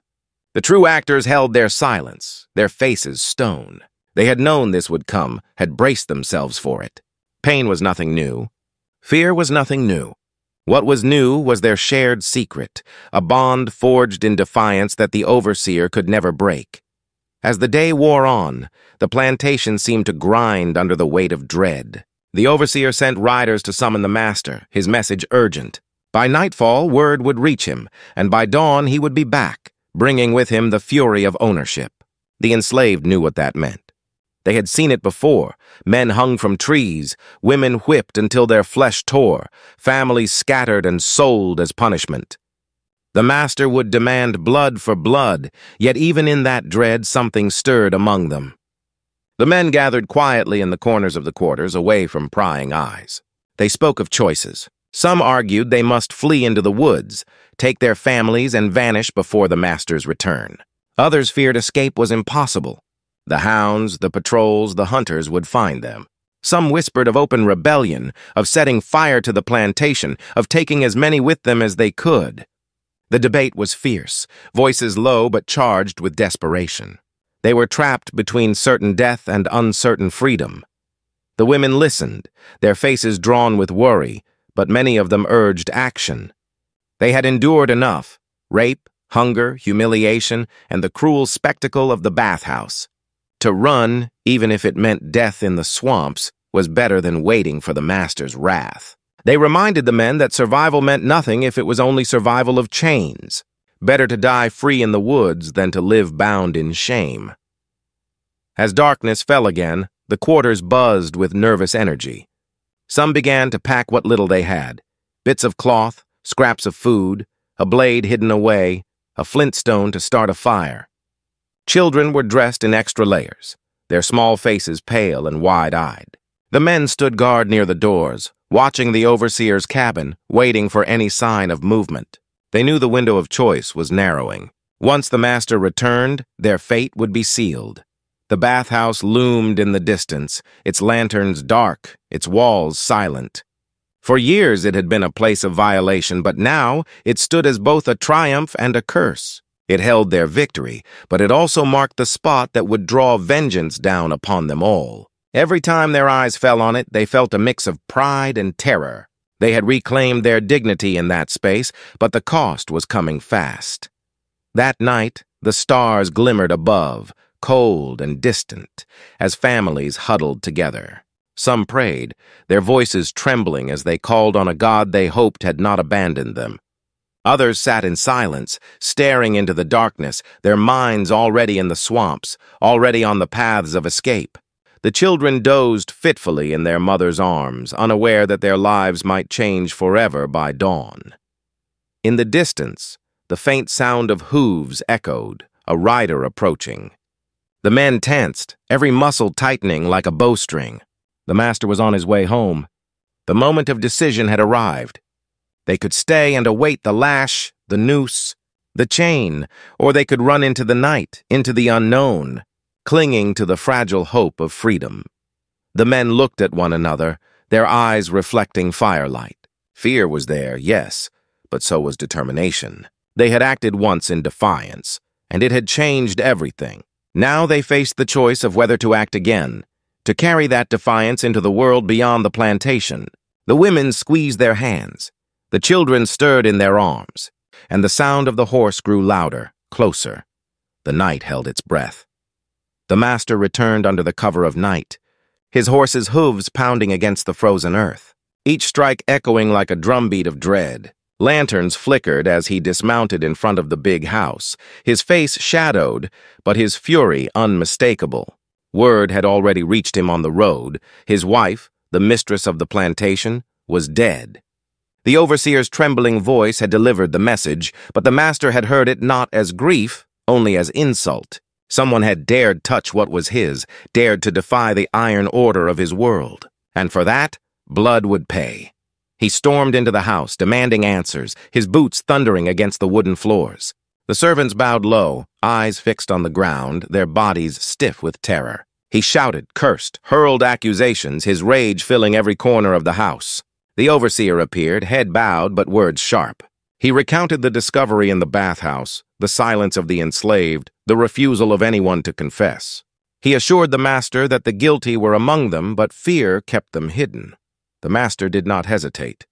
The true actors held their silence, their faces stone. They had known this would come, had braced themselves for it. Pain was nothing new. Fear was nothing new. What was new was their shared secret, a bond forged in defiance that the overseer could never break. As the day wore on, the plantation seemed to grind under the weight of dread. The overseer sent riders to summon the master, his message urgent. By nightfall, word would reach him, and by dawn he would be back, bringing with him the fury of ownership. The enslaved knew what that meant. They had seen it before. Men hung from trees, women whipped until their flesh tore, families scattered and sold as punishment. The master would demand blood for blood, yet even in that dread something stirred among them. The men gathered quietly in the corners of the quarters, away from prying eyes. They spoke of choices. Some argued they must flee into the woods, take their families and vanish before the master's return. Others feared escape was impossible. The hounds, the patrols, the hunters would find them. Some whispered of open rebellion, of setting fire to the plantation, of taking as many with them as they could. The debate was fierce, voices low but charged with desperation. They were trapped between certain death and uncertain freedom. The women listened, their faces drawn with worry, but many of them urged action. They had endured enough: rape, hunger, humiliation, and the cruel spectacle of the bathhouse. To run, even if it meant death in the swamps, was better than waiting for the master's wrath. They reminded the men that survival meant nothing if it was only survival of chains. Better to die free in the woods than to live bound in shame. As darkness fell again, the quarters buzzed with nervous energy. Some began to pack what little they had: bits of cloth, scraps of food, a blade hidden away, a flintstone to start a fire. Children were dressed in extra layers, their small faces pale and wide-eyed. The men stood guard near the doors, watching the overseer's cabin, waiting for any sign of movement. They knew the window of choice was narrowing. Once the master returned, their fate would be sealed. The bathhouse loomed in the distance, its lanterns dark, its walls silent. For years it had been a place of violation, but now it stood as both a triumph and a curse. It held their victory, but it also marked the spot that would draw vengeance down upon them all. Every time their eyes fell on it, they felt a mix of pride and terror. They had reclaimed their dignity in that space, but the cost was coming fast. That night, the stars glimmered above, cold and distant, as families huddled together. Some prayed, their voices trembling as they called on a God they hoped had not abandoned them. Others sat in silence, staring into the darkness, their minds already in the swamps, already on the paths of escape. The children dozed fitfully in their mother's arms, unaware that their lives might change forever by dawn. In the distance, the faint sound of hooves echoed, a rider approaching. The men tensed, every muscle tightening like a bowstring. The master was on his way home. The moment of decision had arrived. They could stay and await the lash, the noose, the chain, or they could run into the night, into the unknown, clinging to the fragile hope of freedom. The men looked at one another, their eyes reflecting firelight. Fear was there, yes, but so was determination. They had acted once in defiance, and it had changed everything. Now they faced the choice of whether to act again, to carry that defiance into the world beyond the plantation. The women squeezed their hands. The children stirred in their arms, and the sound of the horse grew louder, closer. The night held its breath. The master returned under the cover of night, his horse's hooves pounding against the frozen earth, each strike echoing like a drumbeat of dread. Lanterns flickered as he dismounted in front of the big house, his face shadowed, but his fury unmistakable. Word had already reached him on the road. His wife, the mistress of the plantation, was dead. The overseer's trembling voice had delivered the message, but the master had heard it not as grief, only as insult. Someone had dared touch what was his, dared to defy the iron order of his world. And for that, blood would pay. He stormed into the house, demanding answers, his boots thundering against the wooden floors. The servants bowed low, eyes fixed on the ground, their bodies stiff with terror. He shouted, cursed, hurled accusations, his rage filling every corner of the house. The overseer appeared, head bowed but words sharp. He recounted the discovery in the bathhouse, the silence of the enslaved, the refusal of anyone to confess. He assured the master that the guilty were among them, but fear kept them hidden. The master did not hesitate.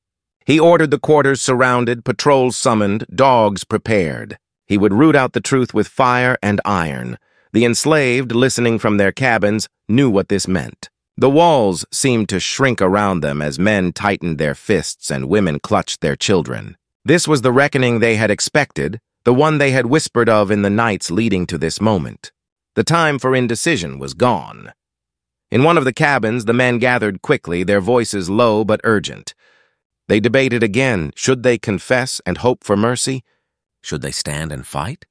He ordered the quarters surrounded, patrols summoned, dogs prepared. He would root out the truth with fire and iron. The enslaved, listening from their cabins, knew what this meant. The walls seemed to shrink around them as men tightened their fists and women clutched their children. This was the reckoning they had expected, the one they had whispered of in the nights leading to this moment. The time for indecision was gone. In one of the cabins, the men gathered quickly, their voices low but urgent. They debated again, should they confess and hope for mercy? Should they stand and fight?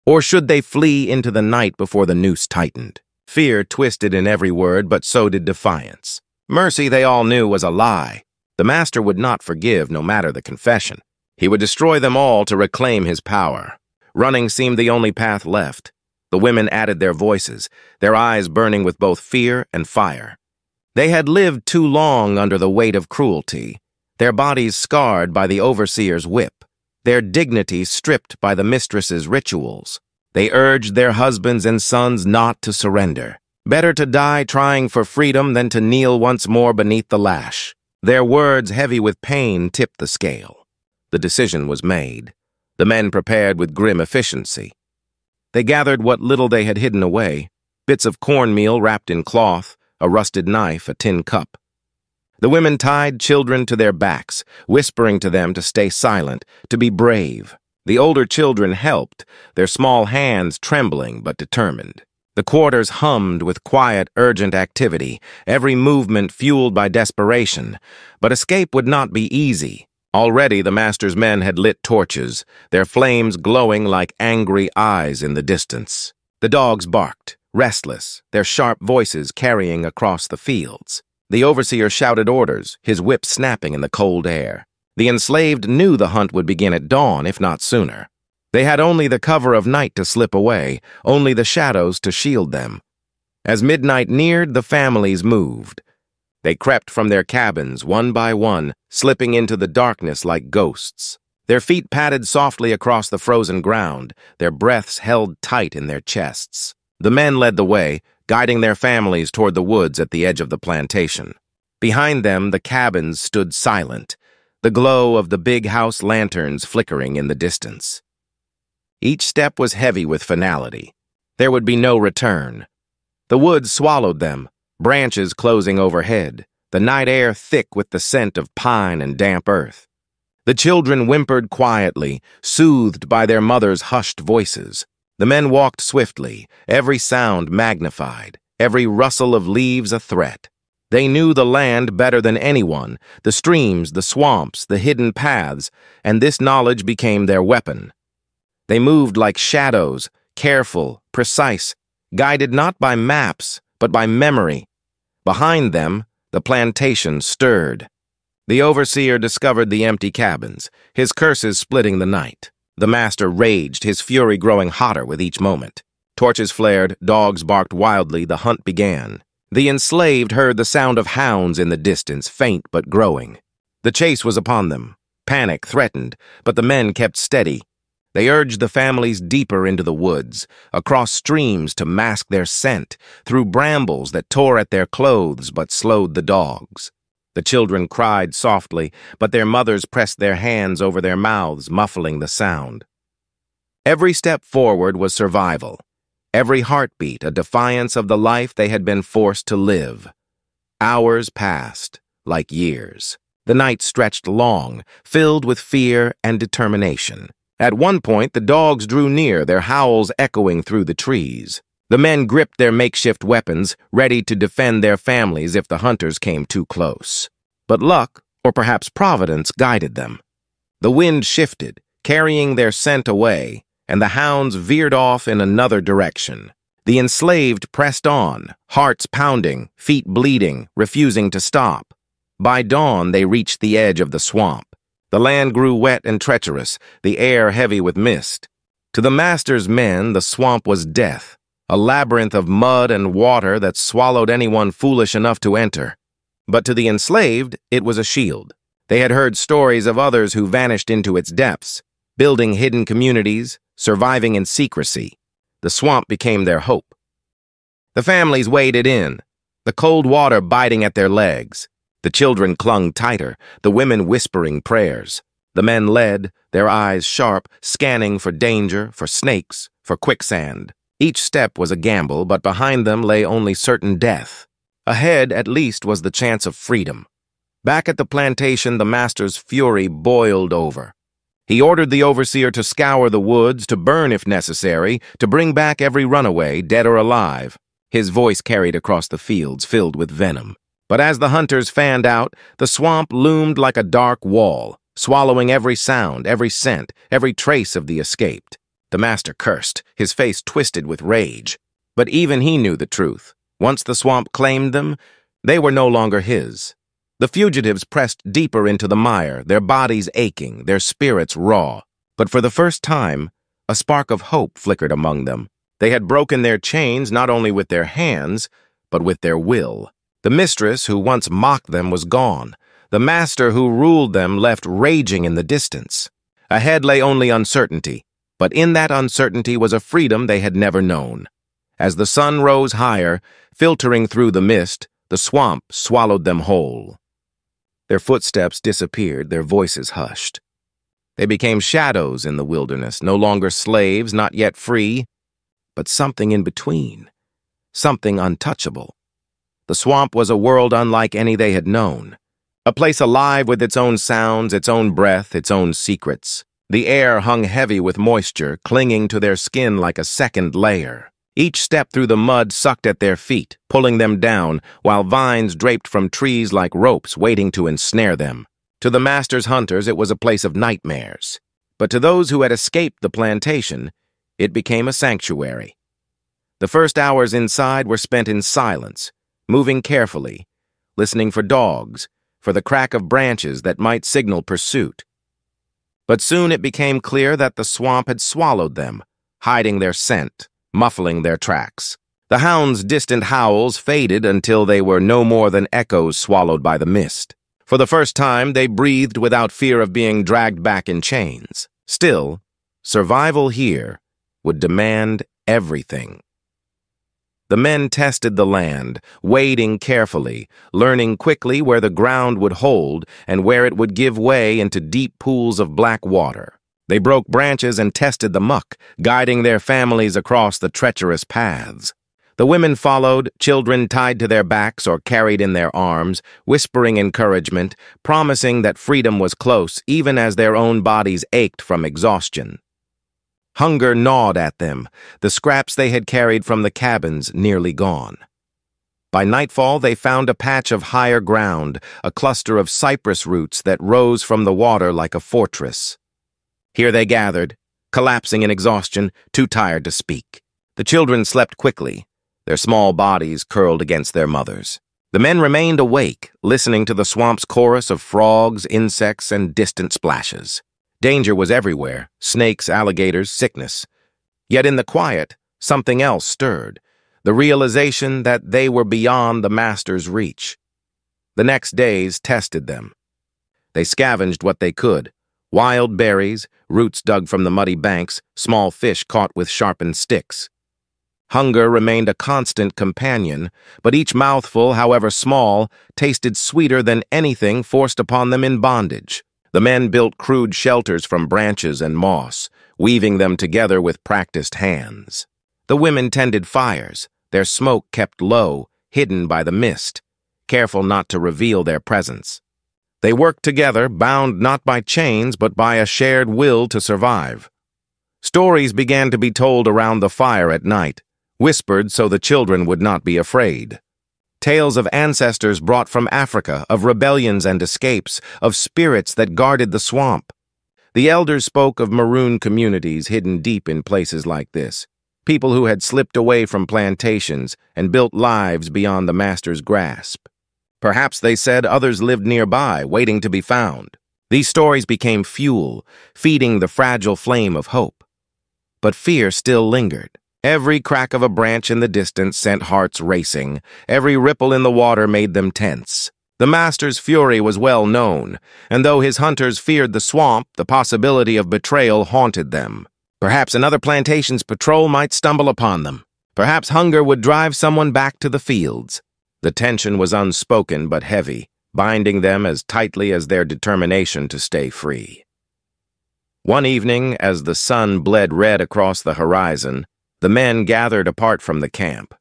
Or should they flee into the night before the noose tightened? Fear twisted in every word, but so did defiance. Mercy, they all knew, was a lie. The master would not forgive, no matter the confession. He would destroy them all to reclaim his power. Running seemed the only path left. The women added their voices, their eyes burning with both fear and fire. They had lived too long under the weight of cruelty, their bodies scarred by the overseer's whip, their dignity stripped by the mistress's rituals. They urged their husbands and sons not to surrender. Better to die trying for freedom than to kneel once more beneath the lash. Their words, heavy with pain, tipped the scale. The decision was made. The men prepared with grim efficiency. They gathered what little they had hidden away, bits of cornmeal wrapped in cloth, a rusted knife, a tin cup. The women tied children to their backs, whispering to them to stay silent, to be brave. The older children helped, their small hands trembling but determined. The quarters hummed with quiet, urgent activity, every movement fueled by desperation. But escape would not be easy. Already the master's men had lit torches, their flames glowing like angry eyes in the distance. The dogs barked, restless, their sharp voices carrying across the fields. The overseer shouted orders, his whip snapping in the cold air. The enslaved knew the hunt would begin at dawn, if not sooner. They had only the cover of night to slip away, only the shadows to shield them. As midnight neared, the families moved. They crept from their cabins, one by one, slipping into the darkness like ghosts. Their feet padded softly across the frozen ground, their breaths held tight in their chests. The men led the way, guiding their families toward the woods at the edge of the plantation. Behind them, the cabins stood silent, the glow of the big house lanterns flickering in the distance. Each step was heavy with finality. There would be no return. The woods swallowed them, branches closing overhead, the night air thick with the scent of pine and damp earth. The children whimpered quietly, soothed by their mothers' hushed voices. The men walked swiftly, every sound magnified, every rustle of leaves a threat. They knew the land better than anyone, the streams, the swamps, the hidden paths, and this knowledge became their weapon. They moved like shadows, careful, precise, guided not by maps, but by memory. Behind them, the plantation stirred. The overseer discovered the empty cabins, his curses splitting the night. The master raged, his fury growing hotter with each moment. Torches flared, dogs barked wildly, the hunt began. The enslaved heard the sound of hounds in the distance, faint but growing. The chase was upon them. Panic threatened, but the men kept steady. They urged the families deeper into the woods, across streams to mask their scent, through brambles that tore at their clothes but slowed the dogs. The children cried softly, but their mothers pressed their hands over their mouths, muffling the sound. Every step forward was survival. every heartbeat a defiance of the life they had been forced to live. Hours passed, like years. The night stretched long, filled with fear and determination. At one point, the dogs drew near, their howls echoing through the trees. The men gripped their makeshift weapons, ready to defend their families if the hunters came too close. But luck, or perhaps providence, guided them. The wind shifted, carrying their scent away, and the hounds veered off in another direction. The enslaved pressed on, hearts pounding, feet bleeding, refusing to stop. By dawn, they reached the edge of the swamp. The land grew wet and treacherous, the air heavy with mist. To the master's men, the swamp was death, a labyrinth of mud and water that swallowed anyone foolish enough to enter. But to the enslaved, it was a shield. They had heard stories of others who vanished into its depths, building hidden communities, surviving in secrecy. The swamp became their hope. The families waded in, the cold water biting at their legs. The children clung tighter, the women whispering prayers. The men led, their eyes sharp, scanning for danger, for snakes, for quicksand. Each step was a gamble, but behind them lay only certain death. Ahead, at least, was the chance of freedom. Back at the plantation, the master's fury boiled over. He ordered the overseer to scour the woods, to burn if necessary, to bring back every runaway, dead or alive. His voice carried across the fields, filled with venom. But as the hunters fanned out, the swamp loomed like a dark wall, swallowing every sound, every scent, every trace of the escaped. The master cursed, his face twisted with rage. But even he knew the truth. Once the swamp claimed them, they were no longer his. The fugitives pressed deeper into the mire, their bodies aching, their spirits raw. But for the first time, a spark of hope flickered among them. They had broken their chains not only with their hands, but with their will. The mistress who once mocked them was gone. The master who ruled them left raging in the distance. Ahead lay only uncertainty, but in that uncertainty was a freedom they had never known. As the sun rose higher, filtering through the mist, the swamp swallowed them whole. Their footsteps disappeared, their voices hushed. They became shadows in the wilderness, no longer slaves, not yet free, but something in between, something untouchable. The swamp was a world unlike any they had known, a place alive with its own sounds, its own breath, its own secrets. The air hung heavy with moisture, clinging to their skin like a second layer. Each step through the mud sucked at their feet, pulling them down, while vines draped from trees like ropes waiting to ensnare them. To the master's hunters, it was a place of nightmares. But to those who had escaped the plantation, it became a sanctuary. The first hours inside were spent in silence, moving carefully, listening for dogs, for the crack of branches that might signal pursuit. But soon it became clear that the swamp had swallowed them, hiding their scent, muffling their tracks. The hounds' distant howls faded until they were no more than echoes swallowed by the mist. For the first time, they breathed without fear of being dragged back in chains. Still, survival here would demand everything. The men tested the land, wading carefully, learning quickly where the ground would hold and where it would give way into deep pools of black water. They broke branches and tested the muck, guiding their families across the treacherous paths. The women followed, children tied to their backs or carried in their arms, whispering encouragement, promising that freedom was close even as their own bodies ached from exhaustion. Hunger gnawed at them, the scraps they had carried from the cabins nearly gone. By nightfall, they found a patch of higher ground, a cluster of cypress roots that rose from the water like a fortress. Here they gathered, collapsing in exhaustion, too tired to speak. The children slept quickly, their small bodies curled against their mothers. The men remained awake, listening to the swamp's chorus of frogs, insects, and distant splashes. Danger was everywhere, snakes, alligators, sickness. Yet in the quiet, something else stirred, the realization that they were beyond the master's reach. The next days tested them. They scavenged what they could, wild berries, roots dug from the muddy banks, small fish caught with sharpened sticks. Hunger remained a constant companion, but each mouthful, however small, tasted sweeter than anything forced upon them in bondage. The men built crude shelters from branches and moss, weaving them together with practiced hands. The women tended fires, their smoke kept low, hidden by the mist, careful not to reveal their presence. They worked together, bound not by chains but by a shared will to survive. Stories began to be told around the fire at night, whispered so the children would not be afraid. Tales of ancestors brought from Africa, of rebellions and escapes, of spirits that guarded the swamp. The elders spoke of maroon communities hidden deep in places like this, people who had slipped away from plantations and built lives beyond the master's grasp. Perhaps, they said, others lived nearby, waiting to be found. These stories became fuel, feeding the fragile flame of hope. But fear still lingered. Every crack of a branch in the distance sent hearts racing. Every ripple in the water made them tense. The master's fury was well known, and though his hunters feared the swamp, the possibility of betrayal haunted them. Perhaps another plantation's patrol might stumble upon them. Perhaps hunger would drive someone back to the fields. The tension was unspoken but heavy, binding them as tightly as their determination to stay free. One evening, as the sun bled red across the horizon, the men gathered apart from the camp.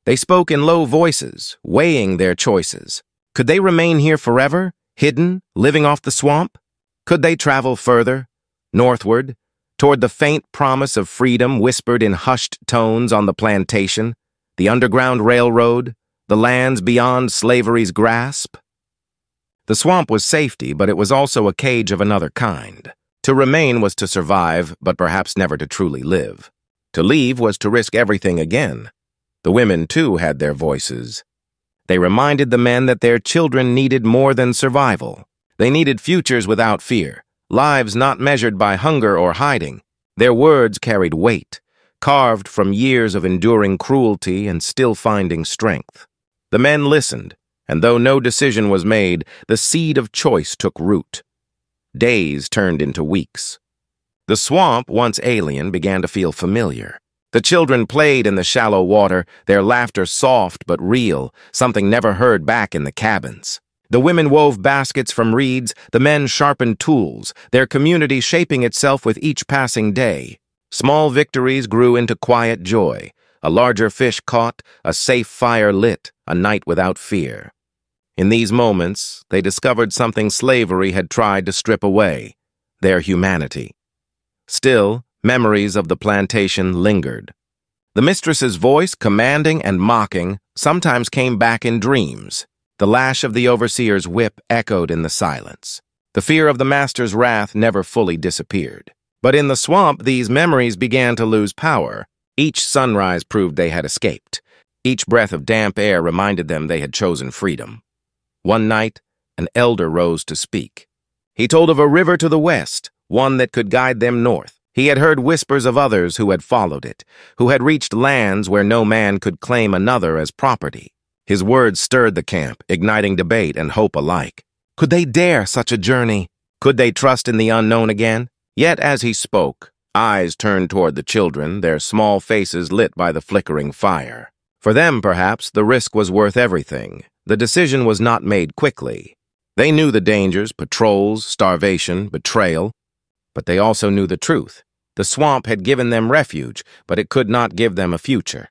They spoke in low voices, weighing their choices. Could they remain here forever, hidden, living off the swamp? Could they travel further, northward, toward the faint promise of freedom whispered in hushed tones on the plantation, the underground railroad, the lands beyond slavery's grasp? The swamp was safety, but it was also a cage of another kind. To remain was to survive, but perhaps never to truly live. To leave was to risk everything again. The women, too, had their voices. They reminded the men that their children needed more than survival. They needed futures without fear, lives not measured by hunger or hiding. Their words carried weight, carved from years of enduring cruelty and still finding strength. The men listened, and though no decision was made, the seed of choice took root. Days turned into weeks. The swamp, once alien, began to feel familiar. The children played in the shallow water, their laughter soft but real, something never heard back in the cabins. The women wove baskets from reeds, the men sharpened tools, their community shaping itself with each passing day. Small victories grew into quiet joy. A larger fish caught, a safe fire lit, a night without fear. In these moments, they discovered something slavery had tried to strip away: their humanity. Still, memories of the plantation lingered. The mistress's voice, commanding and mocking, sometimes came back in dreams. The lash of the overseer's whip echoed in the silence. The fear of the master's wrath never fully disappeared. But in the swamp, these memories began to lose power. Each sunrise proved they had escaped. Each breath of damp air reminded them they had chosen freedom. One night, an elder rose to speak. He told of a river to the west, one that could guide them north. He had heard whispers of others who had followed it, who had reached lands where no man could claim another as property. His words stirred the camp, igniting debate and hope alike. Could they dare such a journey? Could they trust in the unknown again? Yet as he spoke, eyes turned toward the children, their small faces lit by the flickering fire. For them, perhaps, the risk was worth everything. The decision was not made quickly. They knew the dangers: patrols, starvation, betrayal. But they also knew the truth. The swamp had given them refuge, but it could not give them a future.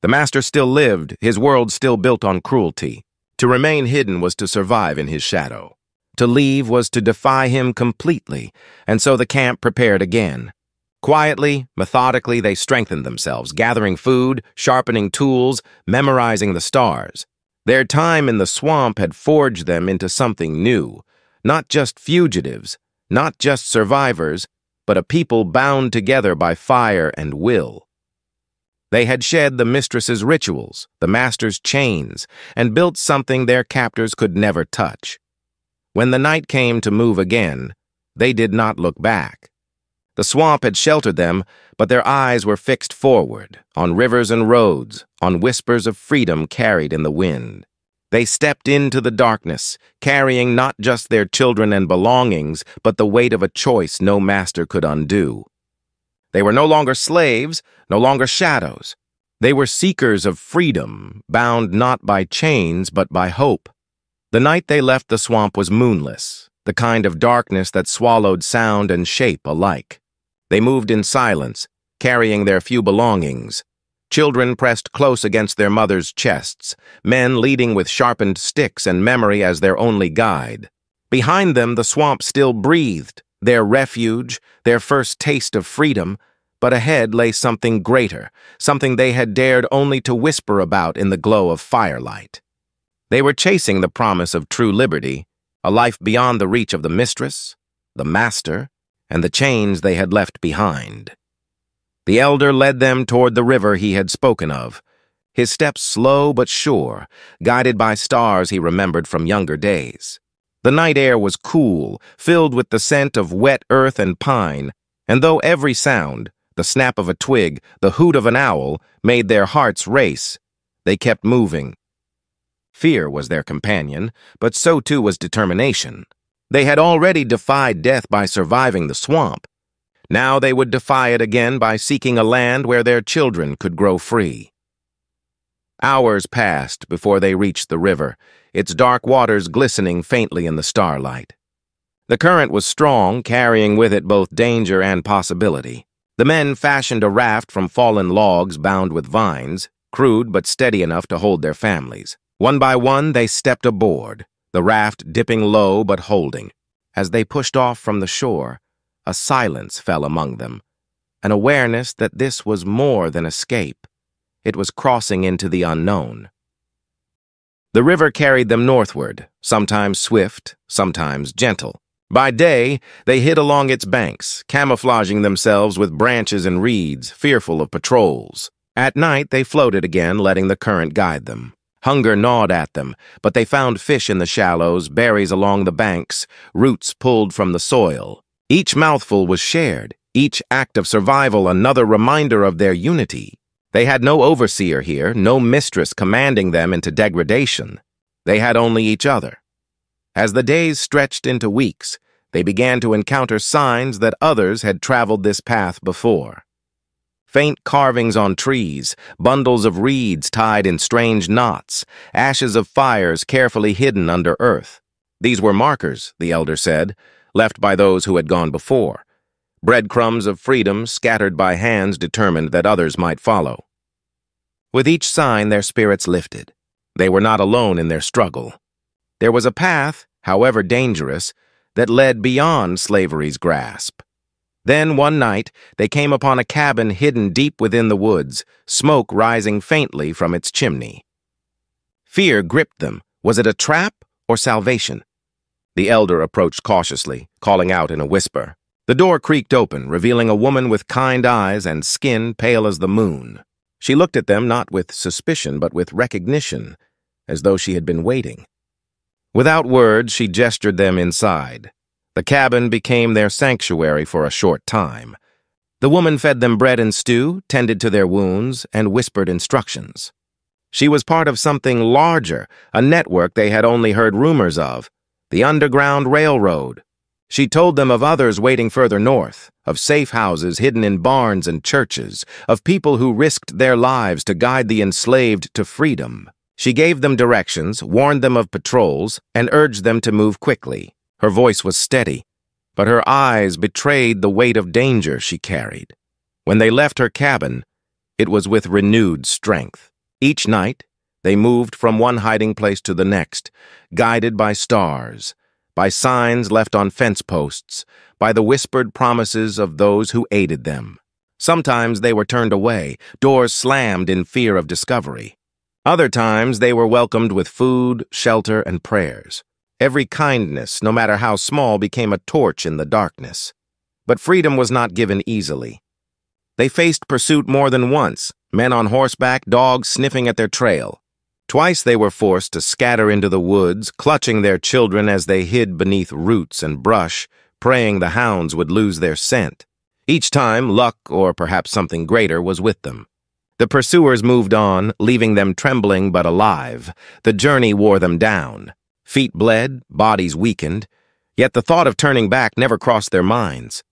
The master still lived, his world still built on cruelty. To remain hidden was to survive in his shadow. To leave was to defy him completely, and so the camp prepared again. Quietly, methodically, they strengthened themselves, gathering food, sharpening tools, memorizing the stars. Their time in the swamp had forged them into something new, not just fugitives, not just survivors, but a people bound together by fire and will. They had shed the mistress's rituals, the master's chains, and built something their captors could never touch. When the night came to move again, they did not look back. The swamp had sheltered them, but their eyes were fixed forward, on rivers and roads, on whispers of freedom carried in the wind. They stepped into the darkness, carrying not just their children and belongings, but the weight of a choice no master could undo. They were no longer slaves, no longer shadows. They were seekers of freedom, bound not by chains, but by hope. The night they left the swamp was moonless, the kind of darkness that swallowed sound and shape alike. They moved in silence, carrying their few belongings. Children pressed close against their mothers' chests, men leading with sharpened sticks and memory as their only guide. Behind them, the swamp still breathed, their refuge, their first taste of freedom, but ahead lay something greater, something they had dared only to whisper about in the glow of firelight. They were chasing the promise of true liberty, a life beyond the reach of the mistress, the master, and the chains they had left behind. The elder led them toward the river he had spoken of, his steps slow but sure, guided by stars he remembered from younger days. The night air was cool, filled with the scent of wet earth and pine, and though every sound, the snap of a twig, the hoot of an owl, made their hearts race, they kept moving. Fear was their companion, but so too was determination. They had already defied death by surviving the swamp. Now they would defy it again by seeking a land where their children could grow free. Hours passed before they reached the river, its dark waters glistening faintly in the starlight. The current was strong, carrying with it both danger and possibility. The men fashioned a raft from fallen logs bound with vines, crude but steady enough to hold their families. One by one, they stepped aboard, the raft dipping low but holding. As they pushed off from the shore, a silence fell among them, an awareness that this was more than escape. It was crossing into the unknown. The river carried them northward, sometimes swift, sometimes gentle. By day, they hid along its banks, camouflaging themselves with branches and reeds, fearful of patrols. At night, they floated again, letting the current guide them. Hunger gnawed at them, but they found fish in the shallows, berries along the banks, roots pulled from the soil. Each mouthful was shared, each act of survival another reminder of their unity. They had no overseer here, no mistress commanding them into degradation. They had only each other. As the days stretched into weeks, they began to encounter signs that others had traveled this path before. Faint carvings on trees, bundles of reeds tied in strange knots, ashes of fires carefully hidden under earth. These were markers, the elder said, left by those who had gone before. Breadcrumbs of freedom scattered by hands determined that others might follow. With each sign, their spirits lifted. They were not alone in their struggle. There was a path, however dangerous, that led beyond slavery's grasp. Then, one night, they came upon a cabin hidden deep within the woods, smoke rising faintly from its chimney. Fear gripped them. Was it a trap or salvation? The elder approached cautiously, calling out in a whisper. The door creaked open, revealing a woman with kind eyes and skin pale as the moon. She looked at them not with suspicion but with recognition, as though she had been waiting. Without words, she gestured them inside. The cabin became their sanctuary for a short time. The woman fed them bread and stew, tended to their wounds, and whispered instructions. She was part of something larger, a network they had only heard rumors of, the Underground Railroad. She told them of others waiting further north, of safe houses hidden in barns and churches, of people who risked their lives to guide the enslaved to freedom. She gave them directions, warned them of patrols, and urged them to move quickly. Her voice was steady, but her eyes betrayed the weight of danger she carried. When they left her cabin, it was with renewed strength. Each night, they moved from one hiding place to the next, guided by stars, by signs left on fence posts, by the whispered promises of those who aided them. Sometimes they were turned away, doors slammed in fear of discovery. Other times they were welcomed with food, shelter, and prayers. Every kindness, no matter how small, became a torch in the darkness. But freedom was not given easily. They faced pursuit more than once, men on horseback, dogs sniffing at their trail. Twice they were forced to scatter into the woods, clutching their children as they hid beneath roots and brush, praying the hounds would lose their scent. Each time, luck, or perhaps something greater, was with them. The pursuers moved on, leaving them trembling but alive. The journey wore them down. Feet bled, bodies weakened, yet the thought of turning back never crossed their minds.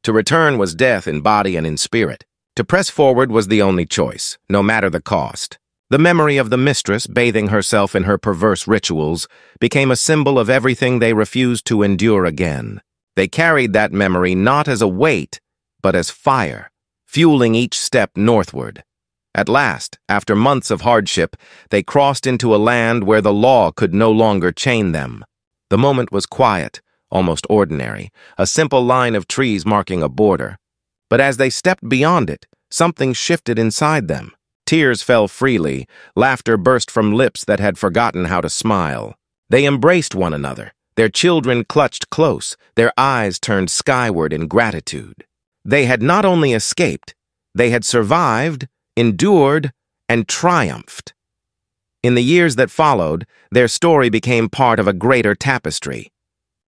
To return was death in body and in spirit. To press forward was the only choice, no matter the cost. The memory of the mistress, bathing herself in her perverse rituals, became a symbol of everything they refused to endure again. They carried that memory not as a weight, but as fire, fueling each step northward. At last, after months of hardship, they crossed into a land where the law could no longer chain them. The moment was quiet, almost ordinary, a simple line of trees marking a border. But as they stepped beyond it, something shifted inside them. Tears fell freely, laughter burst from lips that had forgotten how to smile. They embraced one another, their children clutched close, their eyes turned skyward in gratitude. They had not only escaped, they had survived, endured, and triumphed. In the years that followed, their story became part of a greater tapestry.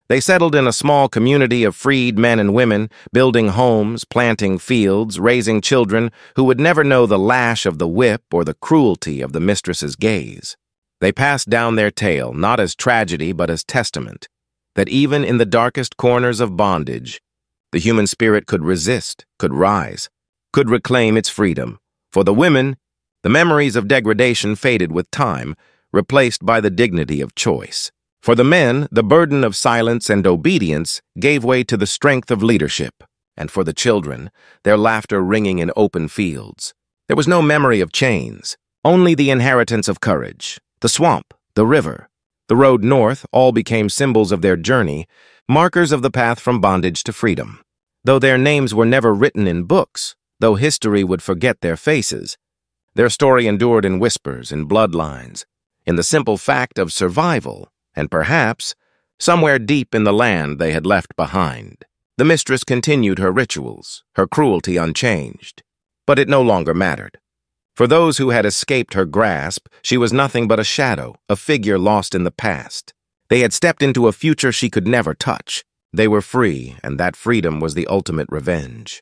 They settled in a small community of freed men and women, building homes, planting fields, raising children who would never know the lash of the whip or the cruelty of the mistress's gaze. They passed down their tale, not as tragedy but as testament, that even in the darkest corners of bondage, the human spirit could resist, could rise, could reclaim its freedom. For the women, the memories of degradation faded with time, replaced by the dignity of choice. For the men, the burden of silence and obedience gave way to the strength of leadership. And for the children, their laughter ringing in open fields. There was no memory of chains, only the inheritance of courage. The swamp, the river, the road north all became symbols of their journey, markers of the path from bondage to freedom. Though their names were never written in books, though history would forget their faces, their story endured in whispers, in bloodlines, in the simple fact of survival, and perhaps, somewhere deep in the land they had left behind. The mistress continued her rituals, her cruelty unchanged. But it no longer mattered. For those who had escaped her grasp, she was nothing but a shadow, a figure lost in the past. They had stepped into a future she could never touch. They were free, and that freedom was the ultimate revenge.